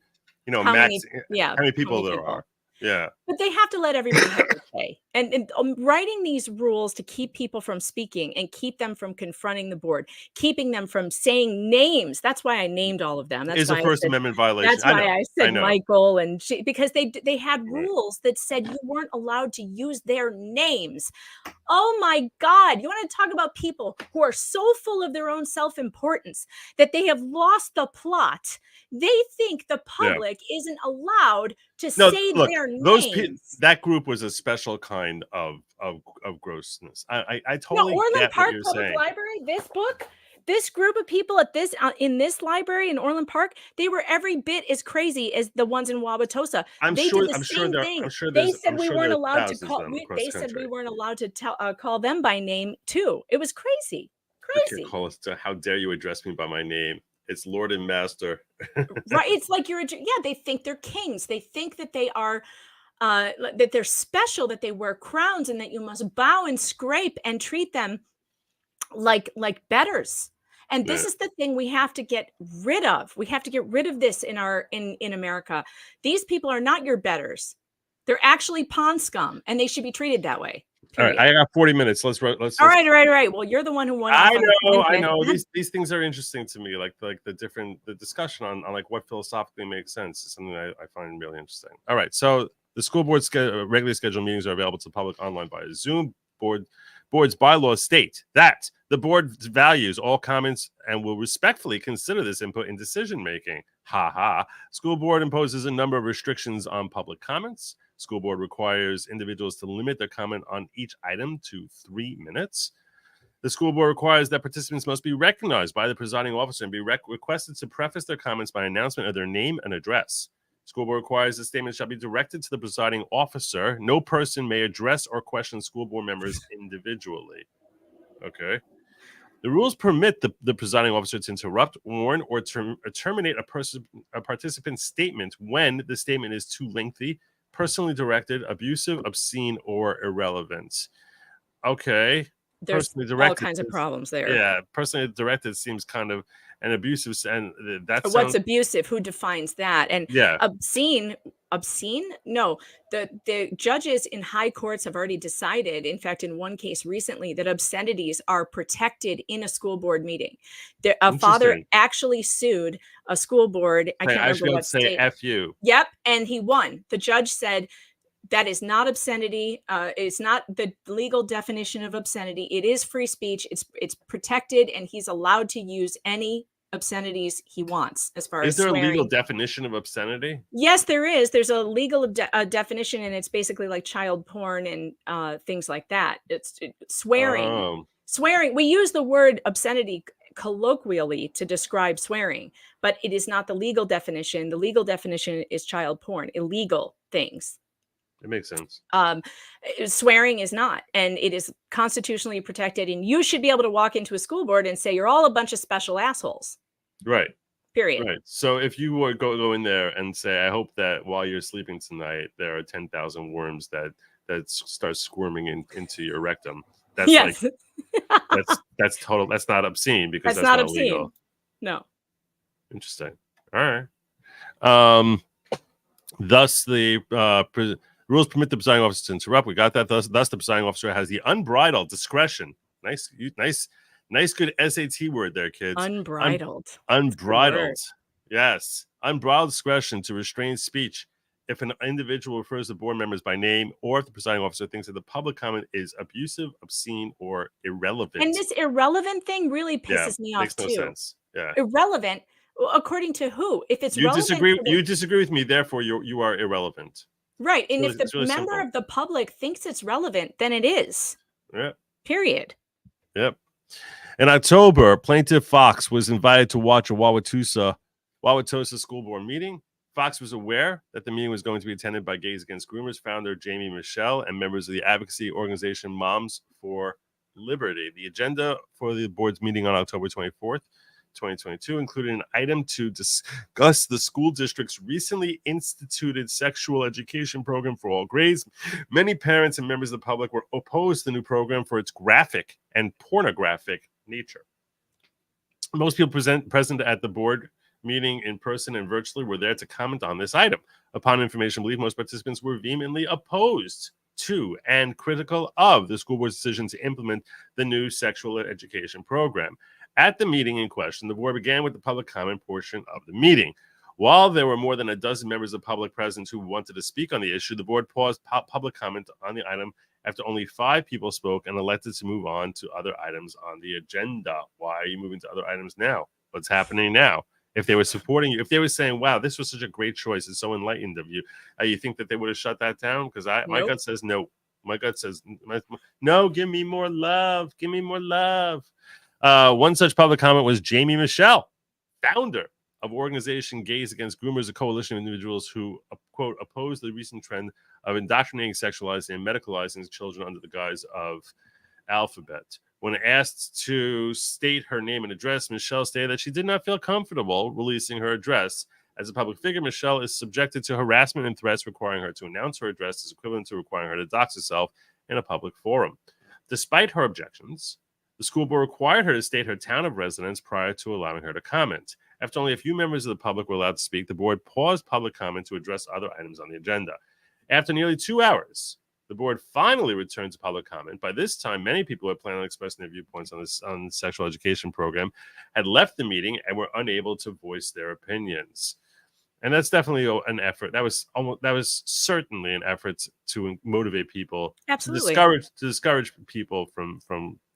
how many people there are. Yeah. But they have to let everybody have their say. And writing these rules to keep people from speaking and keep them from confronting the board, keeping them from saying names. That's why I named all of them. That's Is a First Amendment violation. That's why I said Michael and because they had rules that said you weren't allowed to use their names. Oh my God. You want to talk about people who are so full of their own self-importance that they have lost the plot. They think the public isn't allowed to say their names. That group was a special kind of grossness. I totally Orland get Park what you're Public saying. Library, this group of people at in this library in Orland Park, they were every bit as crazy as the ones in Wauwatosa. They said we weren't allowed to call. They said we weren't allowed to call them by name too. It was crazy. How dare you address me by my name? It's Lord and Master. Right. It's like they think they're kings. They think that they are that they're special, that they wear crowns and that you must bow and scrape and treat them like betters. And this is the thing we have to get rid of. We have to get rid of this in America. These people are not your betters. They're actually pawn scum and they should be treated that way. Period. All right, I got 40 minutes. Let's. All right. Well, you're the one who won. I know. These things are interesting to me. Like the discussion on like what philosophically makes sense is something I find really interesting. All right, so the school board's regularly scheduled meetings are available to the public online via Zoom. Board's bylaws state that the board values all comments and will respectfully consider this input in decision making. Ha ha. School board imposes a number of restrictions on public comments. School board requires individuals to limit their comment on each item to 3 minutes. The school board requires that participants must be recognized by the presiding officer and be requested to preface their comments by announcement of their name and address. School board requires the statement shall be directed to the presiding officer. No person may address or question school board members individually. Okay. The rules permit the presiding officer to interrupt, warn, or terminate a participant's statement when the statement is too lengthy, personally directed, abusive, obscene, or irrelevant. Okay. There's all kinds of problems there. Yeah. Personally directed seems kind of an abusive. And what's abusive? Who defines that? And obscene? No, the judges in high courts have already decided, in fact, in one case recently, that obscenities are protected in a school board meeting. A father actually sued a school board. I can't remember what state. F you. Yep. And he won. The judge said, that is not obscenity. It's not the legal definition of obscenity. It is free speech. It's protected, and he's allowed to use any obscenities he wants as far as swearing. Is there a legal definition of obscenity? Yes, there is. There's a legal definition, and it's basically like child porn and things like that. It's swearing. Swearing. We use the word obscenity colloquially to describe swearing, but it is not the legal definition. The legal definition is child porn, illegal things. It makes sense. Swearing is not, and it is constitutionally protected. And you should be able to walk into a school board and say, you're all a bunch of special assholes. Right. Period. Right. So if you were go in there and say, I hope that while you're sleeping tonight, there are 10,000 worms that start squirming into your rectum. That's that's total. That's not obscene because that's not obscene. Illegal. No. Interesting. All right. Thus the rules permit the presiding officer to interrupt. We got that. Thus the presiding officer has the unbridled discretion. Nice Nice, good SAT word there, kids. Unbridled. Unbridled. Yes. Unbridled discretion to restrain speech if an individual refers to board members by name or if the presiding officer thinks that the public comment is abusive, obscene, or irrelevant. And this irrelevant thing really pisses me off makes no too. sense. Yeah. Irrelevant, according to who? If it's you disagree with me, therefore you are irrelevant. Right. And if the really member simple. of the public thinks it's relevant, then it is. Yeah. Period. Yep. In October, Plaintiff Fox was invited to watch a Wauwatosa School Board meeting. Fox was aware that the meeting was going to be attended by Gays Against Groomers founder Jamie Michelle and members of the advocacy organization Moms for Liberty. The agenda for the board's meeting on October 24th, 2022 included an item to discuss the school district's recently instituted sexual education program for all grades. Many parents and members of the public were opposed to the new program for its graphic and pornographic nature. Most people present at the board meeting in person and virtually were there to comment on this item. Upon information believed, most participants were vehemently opposed to and critical of the school board's decision to implement the new sexual education program. At the meeting in question, the board began with the public comment portion of the meeting. While there were more than a dozen members of the public present who wanted to speak on the issue, the board paused public comment on the item after only 5 people spoke and elected to move on to other items on the agenda. Why are you moving to other items now? What's happening now? If they were supporting you, if they were saying, wow, this was such a great choice, it's so enlightened of you, you think that they would have shut that down? Because my gut says no. My gut says, no, give me more love. Give me more love. One such public comment was Jamie Michelle, founder of organization Gays Against Groomers, a coalition of individuals who, quote, oppose the recent trend of indoctrinating, sexualizing, and medicalizing children under the guise of alphabet. When asked to state her name and address, Michelle stated that she did not feel comfortable releasing her address. As a public figure, Michelle is subjected to harassment and threats requiring her to announce her address is equivalent to requiring her to dox herself in a public forum. Despite her objections, the school board required her to state her town of residence prior to allowing her to comment. After only a few members of the public were allowed to speak, the board paused public comment to address other items on the agenda. After nearly 2 hours, the board finally returned to public comment. By this time, many people who had planned on expressing their viewpoints on the sexual education program had left the meeting and were unable to voice their opinions. And that's definitely an effort. That was certainly an effort to motivate people, absolutely, to discourage people from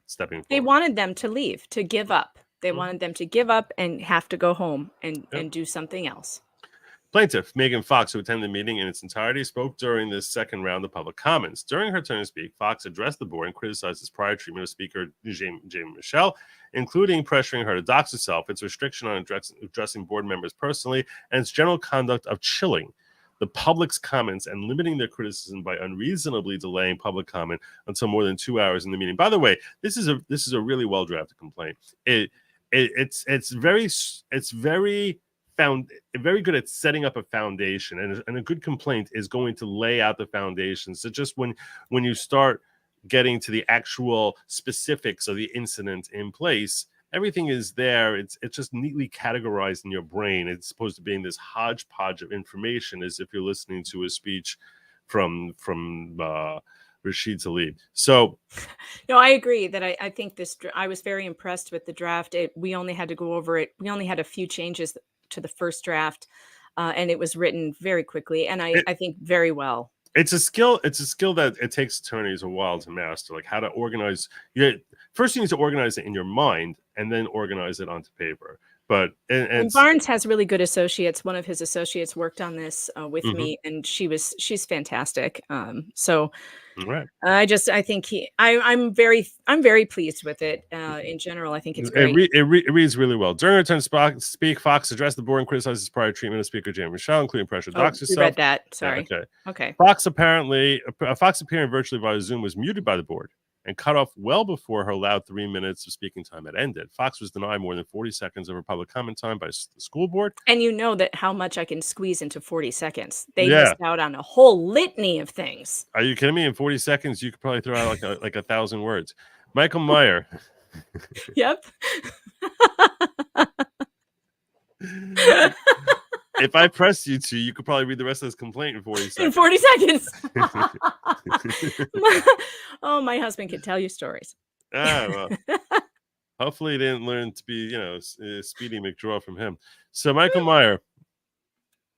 stepping forward. They wanted them to leave, to give up. They wanted them to give up and have to go home and do something else. Plaintiff Megan Fox, who attended the meeting in its entirety, spoke during this second round of public comments. During her turn to speak, Fox addressed the board and criticized its prior treatment of Speaker Jamie Michelle, including pressuring her to dox herself, its restriction on addressing board members personally, and its general conduct of chilling the public's comments and limiting their criticism by unreasonably delaying public comment until more than 2 hours in the meeting. By the way, this is a really well drafted complaint. It's very good at setting up a foundation, and a good complaint is going to lay out the foundation. So just when you start getting to the actual specifics of the incident in place, everything is there. It's just neatly categorized in your brain. It's supposed to be in this hodgepodge of information, as if you're listening to a speech from Rashid Tlaib. So, no, I agree that I think I was very impressed with the draft. We only had to go over it. We only had a few changes to the first draft, and it was written very quickly, and I think very well. It's a skill that it takes attorneys a while to master, like how to organize. First, you need to organize it in your mind, and then organize it onto paper. But and Barnes has really good associates. One of his associates worked on this with me, and she's fantastic. So right. I think I'm very pleased with it. In general, I think it's great. It reads really well. During her turn to speak, Fox addressed the board and criticized his prior treatment of Speaker Jamie Michelle, including pressure to dox herself. You read that. Sorry. Yeah, okay. Fox appearing virtually via Zoom was muted by the board and cut off well before her allowed 3 minutes of speaking time had ended. Fox was denied more than 40 seconds of her public comment time by the school board. And you know that how much I can squeeze into 40 seconds. They missed out on a whole litany of things. Are you kidding me? In 40 seconds, you could probably throw out like 1,000 words. Michael Meyer. Yep. If I pressed you to, you could probably read the rest of this complaint in 40 seconds. In 40 seconds. Oh, my husband can tell you stories. Well. Hopefully, he didn't learn to be, Speedy McDraw from him. So Michael Meyer,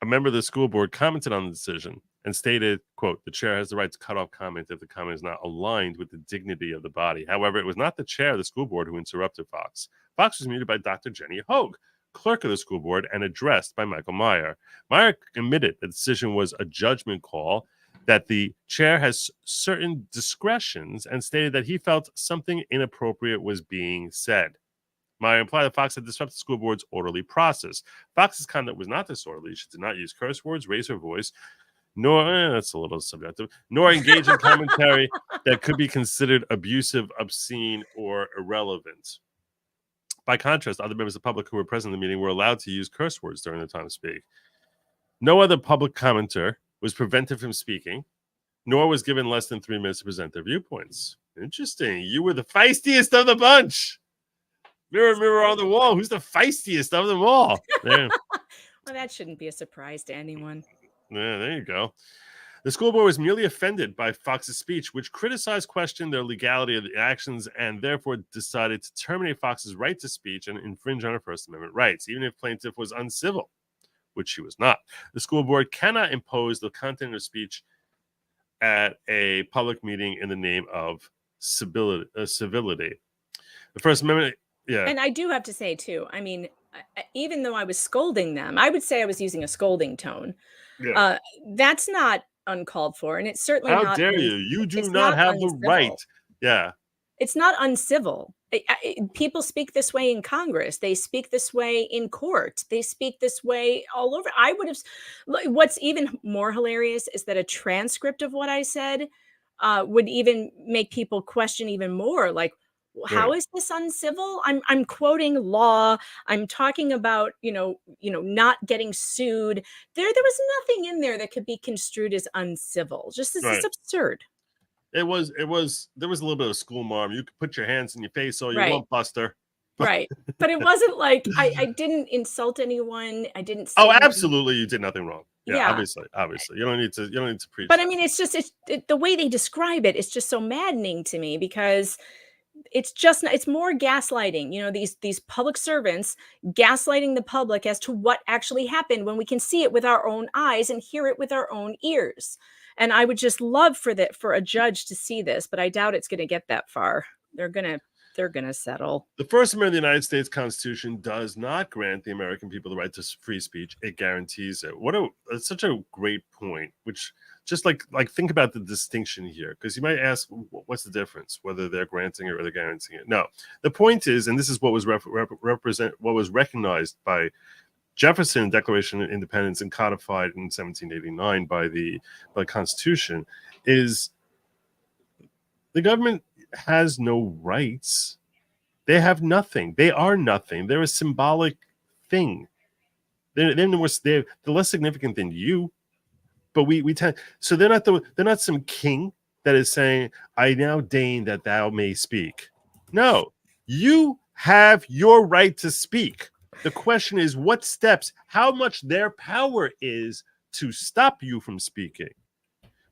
a member of the school board, commented on the decision and stated, quote, "The chair has the right to cut off comment if the comment is not aligned with the dignity of the body." However, it was not the chair of the school board who interrupted Fox. Fox was muted by Dr. Jenny Hogue, clerk of the school board, and addressed by Michael Meyer. Meyer admitted the decision was a judgment call, that the chair has certain discretions, and stated that he felt something inappropriate was being said. Meyer implied that Fox had disrupted the school board's orderly process. Fox's conduct was not disorderly. She did not use curse words, raise her voice, nor, that's a little subjective, nor engage in commentary that could be considered abusive, obscene, or irrelevant. By contrast, other members of the public who were present in the meeting were allowed to use curse words during their time to speak. No other public commenter was prevented from speaking, nor was given less than 3 minutes to present their viewpoints. Interesting. You were the feistiest of the bunch. Mirror, mirror on the wall. Who's the feistiest of them all? There. Well, that shouldn't be a surprise to anyone. Yeah, there you go. The school board was merely offended by Fox's speech, which criticized, questioned the legality of the actions, and therefore decided to terminate Fox's right to speech and infringe on her First Amendment rights, even if plaintiff was uncivil, which she was not. The school board cannot impose the content of speech at a public meeting in the name of civility. The First Amendment, yeah. And I do have to say, too, I mean, even though I was scolding them, I would say I was using a scolding tone. Yeah. That's not uncalled for, and it's certainly How not. dare you? You do not have the right. Yeah. It's not uncivil. People speak this way in Congress. They speak this way in court. They speak this way all over. I would have. What's even more hilarious is that a transcript of what I said would even make people question even more. Like, how is this uncivil? I'm quoting law. I'm talking about not getting sued. There was nothing in there that could be construed as uncivil. Just this is absurd. There was a little bit of school marm. You could put your hands in your face all you want, Buster. Right. But it wasn't like I didn't insult anyone. I didn't say absolutely, you did nothing wrong. Yeah, obviously. You don't need to preach. But I mean, it's just the way they describe it is just so maddening to me, because it's more gaslighting. These public servants gaslighting the public as to what actually happened, when we can see it with our own eyes and hear it with our own ears. And I would just love for a judge to see this, but I doubt it's going to get that far. They're going to settle. The First Amendment of the United States Constitution does not grant the American people the right to free speech. It guarantees it. It's such a great point, which just like think about the distinction here, because you might ask, what's the difference, whether they're granting it or they're guaranteeing it? No, the point is, and this is what was what was recognized by Jefferson Declaration of Independence and codified in 1789 by the Constitution, is the government has no rights. They have nothing. They are nothing. They're a symbolic thing. They're less significant than you. But we tend, so they're not some king that is saying, "I now deign that thou may speak." No, you have your right to speak. The question is what steps, how much their power is to stop you from speaking.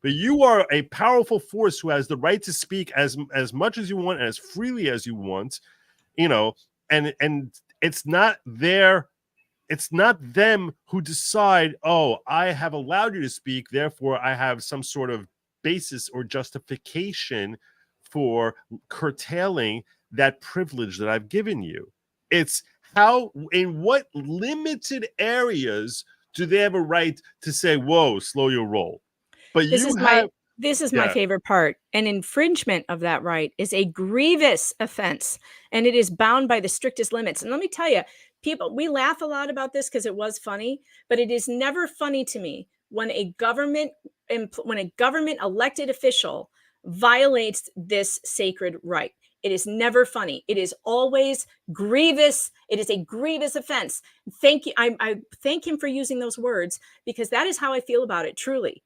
But you are a powerful force who has the right to speak as much as you want, as freely as you want, and it's not them who decide, "Oh, I have allowed you to speak, therefore I have some sort of basis or justification for curtailing that privilege that I've given you." It's in what limited areas do they have a right to say, "Whoa, slow your roll"? But this is my favorite part. An infringement of that right is a grievous offense, and it is bound by the strictest limits. And let me tell you, we laugh a lot about this because it was funny, but it is never funny to me when a government elected official violates this sacred right. It is never funny. It is always grievous. It is a grievous offense. Thank you. I thank him for using those words, because that is how I feel about it. Truly,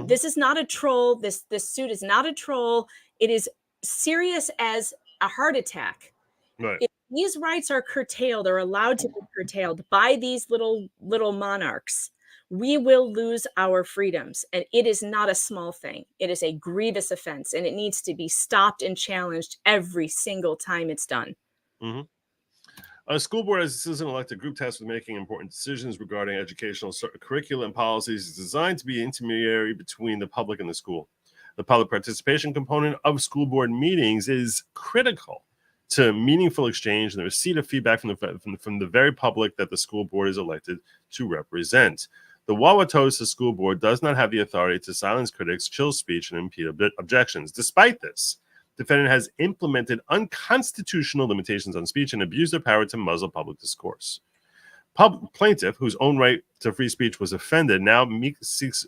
this is not a troll. This suit is not a troll. It is serious as a heart attack. Right. If these rights are curtailed or allowed to be curtailed by these little monarchs, we will lose our freedoms. And it is not a small thing. It is a grievous offense, and it needs to be stopped and challenged every single time it's done. Mm-hmm. A school board as a citizen-elected group tasked with making important decisions regarding educational curricula and policies is designed to be intermediary between the public and the school. The public participation component of school board meetings is critical to meaningful exchange and the receipt of feedback from the very public that the school board is elected to represent. The Wauwatosa School Board does not have the authority to silence critics, chill speech, and impede objections. Despite this, the defendant has implemented unconstitutional limitations on speech and abused their power to muzzle public discourse. Plaintiff, whose own right to free speech was offended, now seeks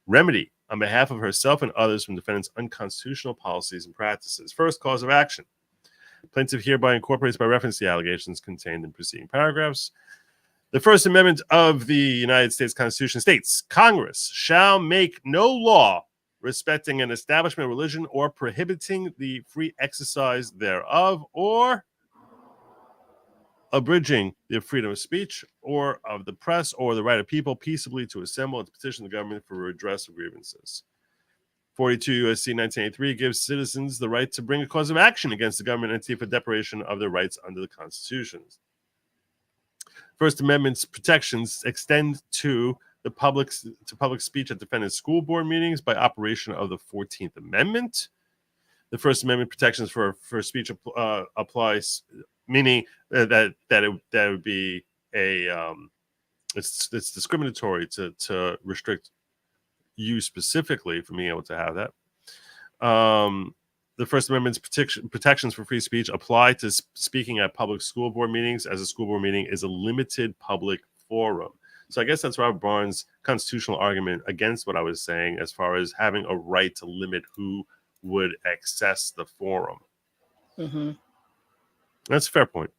remedy on behalf of herself and others from defendant's unconstitutional policies and practices. First cause of action. Plaintiff hereby incorporates by reference the allegations contained in preceding paragraphs. The First Amendment of the United States Constitution states, Congress shall make no law respecting an establishment of religion or prohibiting the free exercise thereof or abridging the freedom of speech or of the press or the right of people peaceably to assemble and to petition the government for redress of grievances. 42 U.S.C. 1983 gives citizens the right to bring a cause of action against the government entity for deprivation of their rights under the Constitution. First Amendment's protections extend to the public speech at defendant's school board meetings by operation of the 14th Amendment. The First Amendment protections for speech applies, meaning that it would be a it's discriminatory to restrict you specifically from being able to have that. The First Amendment's protections for free speech apply to speaking at public school board meetings, as a school board meeting is a limited public forum. So I guess that's Robert Barnes' constitutional argument against what I was saying as far as having a right to limit who would access the forum. Mm-hmm. That's a fair point.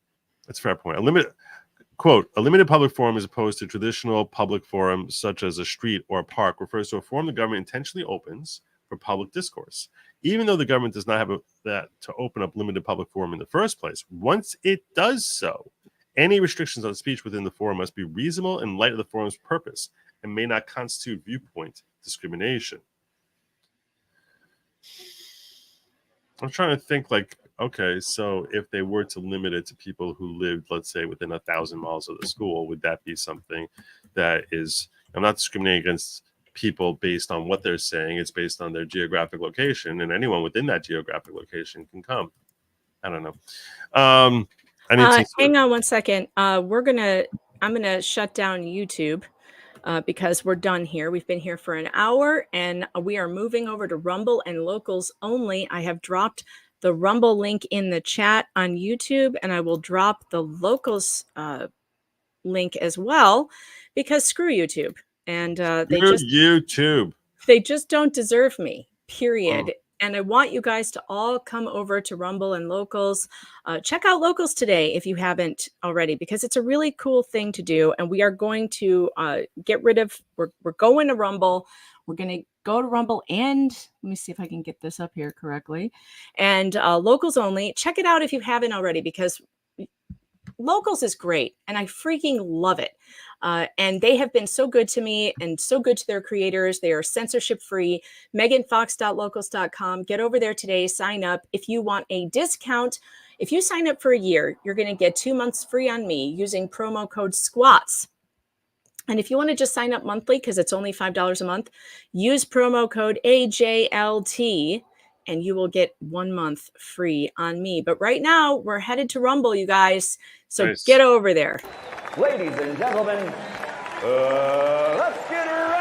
That's a fair point. A limited public forum as opposed to traditional public forum such as a street or a park refers to a forum the government intentionally opens for public discourse. Even though the government does not have that to open up limited public forum in the first place, once it does so, any restrictions on speech within the forum must be reasonable in light of the forum's purpose and may not constitute viewpoint discrimination. I'm trying to think like, okay, so if they were to limit it to people who lived, let's say, within 1,000 miles of the school, would that be something that is, I'm not discriminating against people based on what they're saying, it's based on their geographic location, and anyone within that geographic location can come. I don't know. Hang on one second. I'm gonna shut down YouTube because we're done here. We've been here for an hour and we are moving over to Rumble and Locals only. I have dropped the Rumble link in the chat on YouTube, and I will drop the Locals link as well because screw YouTube. And they just don't deserve me, period. Oh. And I want you guys to all come over to Rumble and Locals. Check out Locals today if you haven't already, because it's a really cool thing to do. And we are going to we're going to Rumble. We're going to go to Rumble and let me see if I can get this up here correctly. And Locals only. Check it out if you haven't already, because Locals is great and I freaking love it. And they have been so good to me and so good to their creators. They are censorship free. meganfox.locals.com. Get over there today. Sign up. If you want a discount, if you sign up for a year, you're going to get 2 months free on me using promo code SQUATS. And if you want to just sign up monthly, because it's only $5 a month, use promo code AJLT. And you will get 1 month free on me. But right now, we're headed to Rumble, you guys. So nice. Get over there. Ladies and gentlemen, let's get ready.